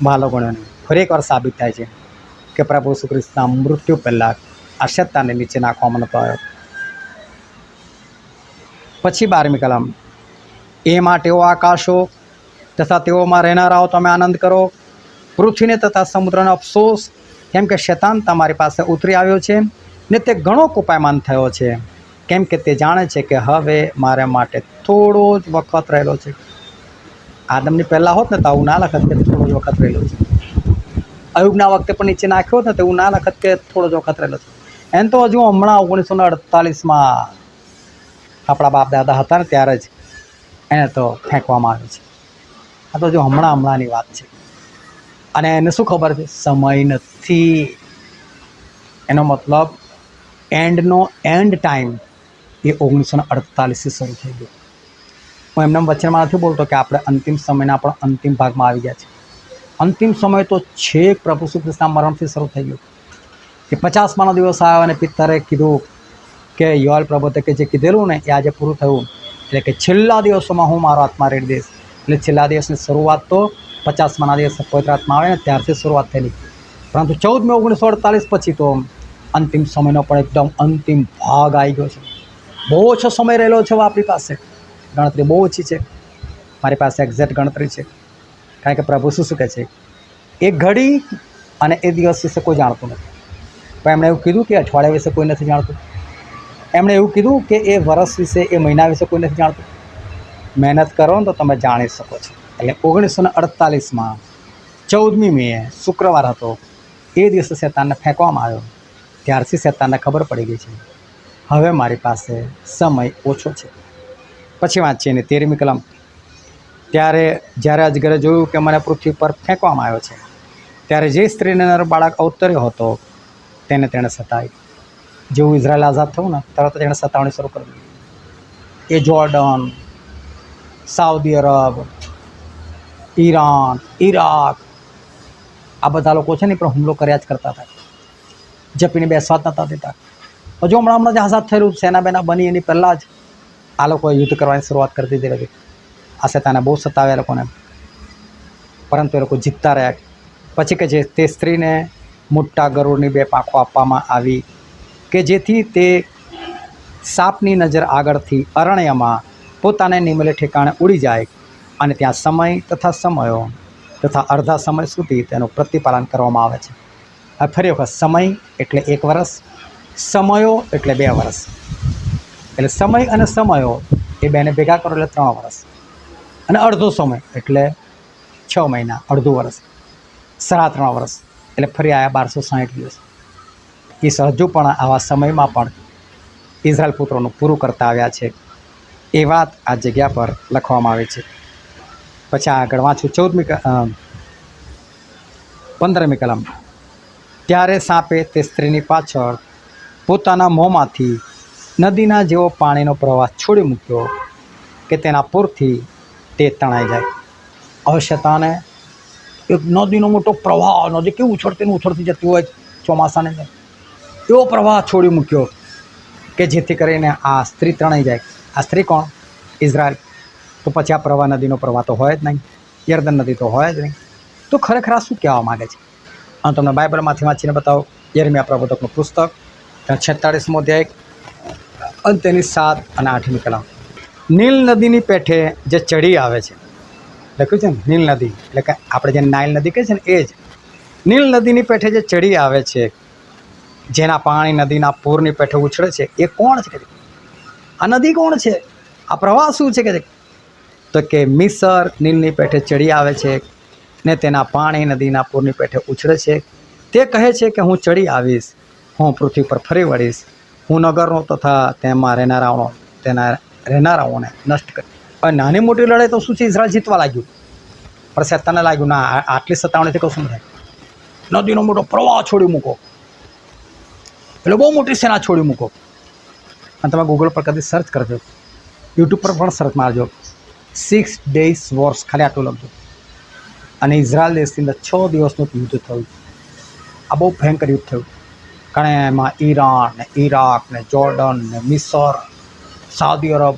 વહાલો ગણ્યો નહીં. ફરી એકવાર સાબિત થાય છે કે પ્રભુ ઈસુ ખ્રિસ્તના મૃત્યુ પહેલાં આ શેતાનને નીચે નાખવામાં નહોતો આવ્યો. પછી 12મી કલમ. એમાં તેઓ આકાશો તથા તેઓમાં રહેનારાઓ તમે આનંદ કરો, પૃથ્વીને તથા સમુદ્રનો અફસોસ, કેમ કે શેતાન તમારી પાસે ઉતરી આવ્યો છે ને તે ઘણો કોપાયમાન થયો છે, કેમ કે તે જાણે છે કે હવે મારા માટે થોડો જ વખત રહેલો છે. આદમની પહેલાં હોત ને તો આવું ના લખત કે થોડો જ વખત રહેલો છે. અયુબના વખતે પણ નીચે નાખ્યો હોત ને તો એવું ના લખત કે થોડો જ વખત રહેલો છે. એમ તો હજુ હમણાં 1948માં આપણા બાપ દાદા હતા ને ત્યારે જ એને તો ફેંકવામાં આવ્યું છે. આ તો હજુ હમણાંની વાત છે. અને એને શું ખબર છે? સમય નથી. એનો મતલબ એન્ડનો એન્ડ ટાઈમ એ 1948થી શરૂ થઈ ગયો. હું એમના વચનમાં નથી બોલતો કે આપણે અંતિમ સમયના આપણા અંતિમ ભાગમાં આવી ગયા છે. અંતિમ સમય તો છેક પ્રભુ ઈસુ ખ્રિસ્તના મરણથી શરૂ થઈ ગયો. કે 50માનો દિવસ આવ્યો અને પિત્તરે કીધું કે યોએલ પ્રભુતે કે જે કીધેલું ને એ આજે પૂરું થયું, એટલે કે છેલ્લા દિવસોમાં હું મારો આત્મા રેડી દઈશ. એટલે છેલ્લા દિવસની શરૂઆત તો 50માના દિવસે પવિત્ર આત્મા આવે ને ત્યારથી શરૂઆત થયેલી. પરંતુ 14 મે 1948 પછી તો અંતિમ સમયનો પણ એકદમ અંતિમ ભાગ આવી ગયો છે. બહુ ઓછો સમય રહેલો છે આપણી પાસે. ગણતરી બહુ ઓછી છે. મારી પાસે એક્ઝેક્ટ ગણતરી છે, કારણ કે પ્રભુ શું કહે છે? એ ઘડી અને એ દિવસ વિશે કોઈ જાણતું નથી. પણ એમણે એવું કીધું કે અઠવાડિયા વિશે કોઈ નથી જાણતું. એમણે એવું કીધું કે એ વર્ષ વિશે, એ મહિના વિશે કોઈ નથી જાણતું. મહેનત કરો ને તો તમે જાણી શકો છો. એટલે 1948માં 14મી મે શુક્રવાર હતો. એ દિવસે શેતાનને ફેંકવામાં આવ્યો. ત્યારથી શેતાનને ખબર પડી ગઈ છે હવે મારી પાસે સમય ઓછો છે. પછી વાંચીએ ને 13મી કલમ. ત્યારે જ્યારે અજગરે જોયું કે મને પૃથ્વી પર ફેંકવામાં આવ્યો છે, ત્યારે જે સ્ત્રીને નર બાળક અવતર્યો હતો તેને તેણે સતાવી. જેવું ઇઝરાયલ આઝાદ થયું ને તરત જ એણે સતાવણી શરૂ કરી દીધી. એ Jordan, Saudi Arab, Iran, Iraq, આ બધા લોકો છે ને પણ હુમલો કર્યા જ કરતા હતા. જપીને બેસવા જ નહોતા દેતા. હજુ હમણાં જ આઝાદ થયેલું સેના બેના બની એની પહેલાં જ આ લોકોએ યુદ્ધ કરવાની શરૂઆત કરી દીધી હતી. આ શેતાને બહુ સતાવ્યા લોકોને, પરંતુ એ લોકો જીતતા રહ્યા. પછી કે જે તે સ્ત્રીને મોટા ગરુડની 2 પાંખો આપવામાં આવી કે જેથી તે સાપની નજર આગળથી અરણ્યમાં પોતાને નિમેલે ઠેકાણે ઉડી જાય અને ત્યાં સમય તથા સમયો તથા અડધા સમય સુધી તેનું પ્રતિપાલન કરવામાં આવે છે. આ ફરી વખત સમય એટલે 1 વર્ષ, સમયો એટલે 2 વર્ષ. એટલે સમય અને સમયો એ બેને ભેગા કરો એટલે 3 વર્ષ, અને અડધો સમય એટલે 6 મહિના, અડધું વર્ષ, 3.5 વર્ષ, એટલે ફરી આવ્યા 1260 દિવસ. એ હજુ પણ આવા સમયમાં પણ ઇઝરાયલ પુત્રોનું પૂરું કરતા આવ્યા છે. એ વાત આ જગ્યા પર લખવામાં આવે છે. પછી આગળ વાંચું 15મી કલમ. ત્યારે સાપે તે સ્ત્રીની પાછળ પોતાના મોંમાંથી નદીના જેવો પાણીનો પ્રવાહ છોડી મૂક્યો કે તેના પૂરથી તે તણાઈ જાય. હવે શેતાને એક નદીનો મોટો પ્રવાહ, નદી કેવું ઉછળતી જતી હોય ચોમાસાને અંદર, એવો પ્રવાહ છોડી મૂક્યો કે જેથી કરીને આ સ્ત્રી તણાઈ જાય. આ સ્ત્રી કોણ? ઇઝરાયલ. તો પછી આ પ્રવાહ, નદીનો પ્રવાહ તો હોય જ નહીં, યર્દન નદી તો હોય જ નહીં. તો ખરેખર આ શું કહેવા માગે છે? હું તમને બાઇબલમાંથી વાંચીને બતાવું. યિર્મયાહ પ્રવચકનું પુસ્તક 46મો અધ્યાય અને તેની 7 અને 8મી કલમ. નીલ નદીની પેઠે જે ચડી આવે છે, લખ્યું છે ને નીલ નદી, એટલે કે આપણે જે નાઇલ નદી કહે છે ને એ જ. નીલ નદીની પેઠે જે ચડી આવે છે, જેના પાણી નદીના પૂરની પેઠે ઉછળે છે, એ કોણ છે? આ નદી કોણ છે? આ પ્રવાહ શું છે? કે તો કે મિસર નીલની પેઠે ચડી આવે છે ને તેના પાણી નદીના પૂરની પેઠે ઉછળે છે. તે કહે છે કે હું ચડી આવીશ, હું પૃથ્વી પર ફરી વળીશ, હું નગરનો તથા તેમાં રહેનારાઓને નષ્ટ કરી. હવે નાની મોટી લડાઈ તો શું છે? ઇઝરાયલ જીતવા લાગ્યું, પણ શેતાનને લાગ્યું ના, આટલી સત્તાવણીથી કશું થાય. નદીનો મોટો પ્રવાહ છોડી મૂકો, એટલે બહુ મોટી સેના છોડી મૂકો. અને તમે ગૂગલ પર કદી સર્ચ કરજો, યુટ્યુબ પર પણ સર્ચ મારજો, 6 days wars, ખાલી આટલું લખજો. અને ઇઝરાયલ દેશની અંદર 6 દિવસનું યુદ્ધ થયું. આ બહુ ભયંકર યુદ્ધ થયું, કારણ એમાં ઈરાન ને ઈરાક ને જોર્ડન ને મિસર, સાઉદી અરબ,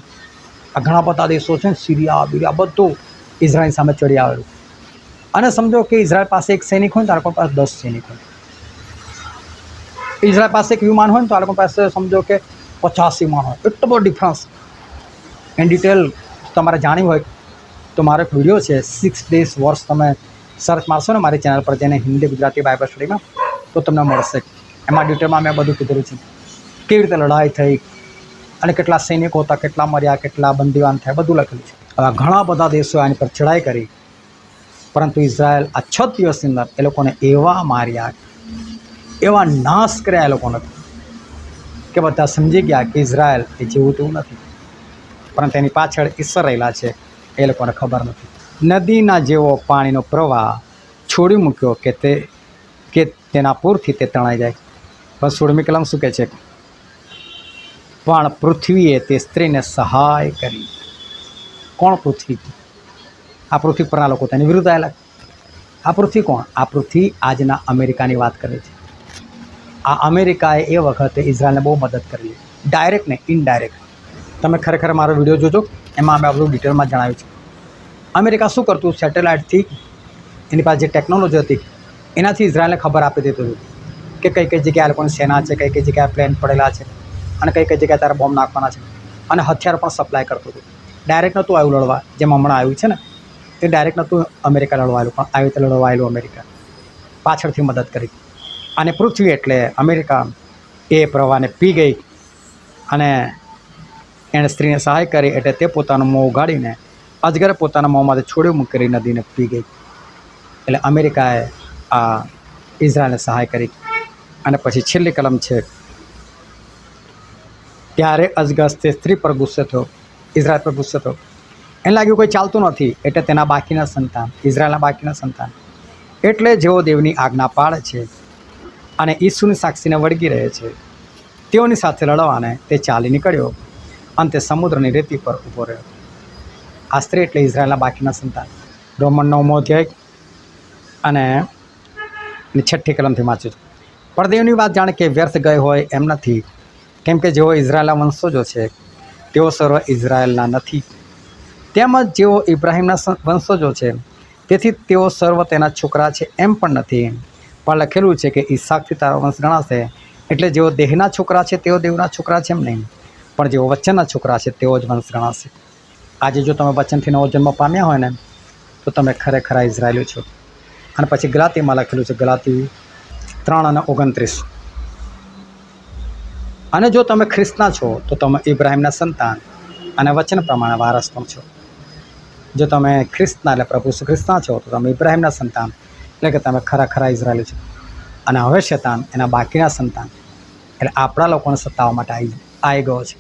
આ ઘણા બધા દેશો છે ને, સિરિયા બિરિયા, બધું ઇઝરાયલ સામે ચડી આવેલું. અને સમજો કે ઇઝરાયલ પાસે એક સૈનિક હોય ને તો આ લોકો પાસે 10 સૈનિક હોય. ઇઝરાયલ પાસે એક વિમાન હોય ને તો આ લોકો પાસે સમજો કે 50 વિમાન હોય. એટલો બધો ડિફરન્સ. ઇન ડિટેલ તમારે જાણ્યું હોય તો મારો એક વિડીયો છે 6 days wars, તમે સર્ચ મારશો ને મારી ચેનલ પર, જેને હિન્દી ગુજરાતી બાઇબલ સ્ટડીમાં, તો તમને મળશે. એમાં ડિટેલમાં મેં બધું કીધેલું છે, કેવી રીતે લડાઈ થઈ અને કેટલા સૈનિકો હતા, કેટલા મર્યા, કેટલા બંદીવાન થયા, બધું લખેલું છે. હવે ઘણા બધા દેશોએ આની પર ચડાઈ કરી, પરંતુ ઇઝરાયલ આ 6 દિવસની અંદર એ લોકોને એવા માર્યા, એવા નાશ કર્યા એ લોકોને કે બધા સમજી ગયા કે ઇઝરાયલ એ જેવું તેવું નથી, પરંતુ એની પાછળ ઈશ્વર રહેલા છે એ લોકોને ખબર નથી. નદીના જેવો પાણીનો પ્રવાહ છોડી મૂક્યો કે તેના પૂરથી તે તણાઈ જાય. બસ 16મી કલમ શું કહે છે? પણ પૃથ્વીએ તે સ્ત્રીને સહાય કરી. કોણ પૃથ્વી? આ પૃથ્વી પરના લોકો તેની વિરુદ્ધ આવેલા. આ પૃથ્વી કોણ? આ પૃથ્વી આજના અમેરિકાની વાત કરે છે. આ અમેરિકાએ એ વખતે ઇઝરાયલને બહુ મદદ કરી, ડાયરેક્ટ ને ઇનડાયરેક્ટ. તમે ખરેખર મારો વિડીયો જોજો, એમાં અમે બધું ડિટેલમાં જણાવ્યું છે. અમેરિકા શું કરતું? સેટેલાઇટથી એની પાસે જે ટેકનોલોજી હતી એનાથી ઇઝરાયલને ખબર આપી દેતું હતું કે કઈ કઈ જગ્યાએ આ લોકોની સેના છે, કઈ કઈ જગ્યાએ પ્લેન પડેલા છે અને કઈ કઈ જગ્યાએ તારે બોમ્બ નાખવાના છે. અને હથિયાર પણ સપ્લાય કરતું હતું. ડાયરેક્ટ નહોતું આવ્યું લડવા, જેમ હમણાં આવ્યું છે ને, એ ડાયરેક્ટ નહોતું અમેરિકા લડવાયેલું, પણ આવી રીતે લડવાયેલું અમેરિકા પાછળથી મદદ કરી. અને પૃથ્વી એટલે અમેરિકા એ પ્રવાહને પી ગઈ અને એણે સ્ત્રીને સહાય કરી, એટલે તે પોતાનું મોં ઉગાડીને અજગરે પોતાના મોંમાંથી છોડી મૂકેલી નદીને પી ગઈ. એટલે અમેરિકાએ આ ઇઝરાયલને સહાય કરી. અને પછી છેલ્લી કલમ છે, ત્યારે અજગર તે સ્ત્રી પર ગુસ્સે થયો, ઇઝરાયલ પર ગુસ્સે થયો. એને લાગ્યું કોઈ ચાલતું નથી, એટલે તેના બાકીના સંતાન, ઇઝરાયલના બાકીના સંતાન, એટલે જેઓ દેવની આજ્ઞા પાળે છે અને ઈસુની સાક્ષીને વળગી રહે છે, તેઓની સાથે લડવાને તે ચાલી નીકળ્યો અને તે સમુદ્રની રેતી પર ઊભો રહ્યો. આ સ્ત્રી એટલે ઇઝરાયલના બાકીના સંતાન. રોમન 9મો અધ્યાય અને 6ઠ્ઠી કલમથી વાંચ્યું. પણ દેવની વાત જાણે કે વ્યર્થ ગઈ હોય એમ નથી, કેમ કે જેઓ ઇઝરાયલના વંશજો છે તેઓ સર્વ ઇઝરાયલના નથી, તેમજ જેઓ ઇબ્રાહિમના વંશજો છે તેથી તેઓ સર્વ તેના છોકરા છે એમ પણ નથી. પણ લખેલું છે કે ઈસાકથી તારો વંશ ગણાશે. એટલે જેઓ દેહના છોકરા છે તેઓ દેવના છોકરા છે એમ નહીં, પણ જેઓ વચનના છોકરા છે તેઓ જ વંશ ગણાશે. આજે જો તમે વચનથી નવો જન્મ પામ્યા હોય ને તો તમે ખરેખર ઇઝરાયલી છો. અને પછી ગલાતીમાં લખેલું છે, ગલાતી 3:29, અને જો તમે ખ્રિસ્તના છો તો તમે ઇબ્રાહિમના સંતાન અને વચન પ્રમાણે વારસ પણ છો. જો તમે ખ્રિસ્તના એટલે પ્રભુ ખ્રિસ્તના છો તો તમે ઇબ્રાહિમના સંતાન, એટલે કે તમે ખરા ઇઝરાયલી છો. અને હવે શેતાન એના બાકીના સંતાન એટલે આપણા લોકોને સતાવવા માટે આવી ગયો છે.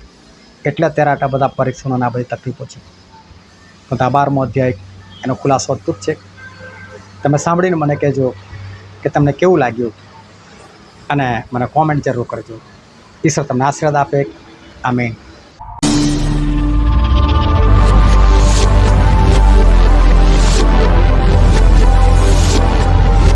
એટલે અત્યારે આટલા બધા પરીક્ષણોને આ બધી તકલીફો છે. તો આ 12મો અધ્યાય એનો ખુલાસો અદભુત છે. તમે સાંભળીને મને કહેજો કે તમને કેવું લાગ્યું, અને મને કોમેન્ટ જરૂર કરજો. ઈશ્વર તમને આશીર્વાદ આપે. આમીન.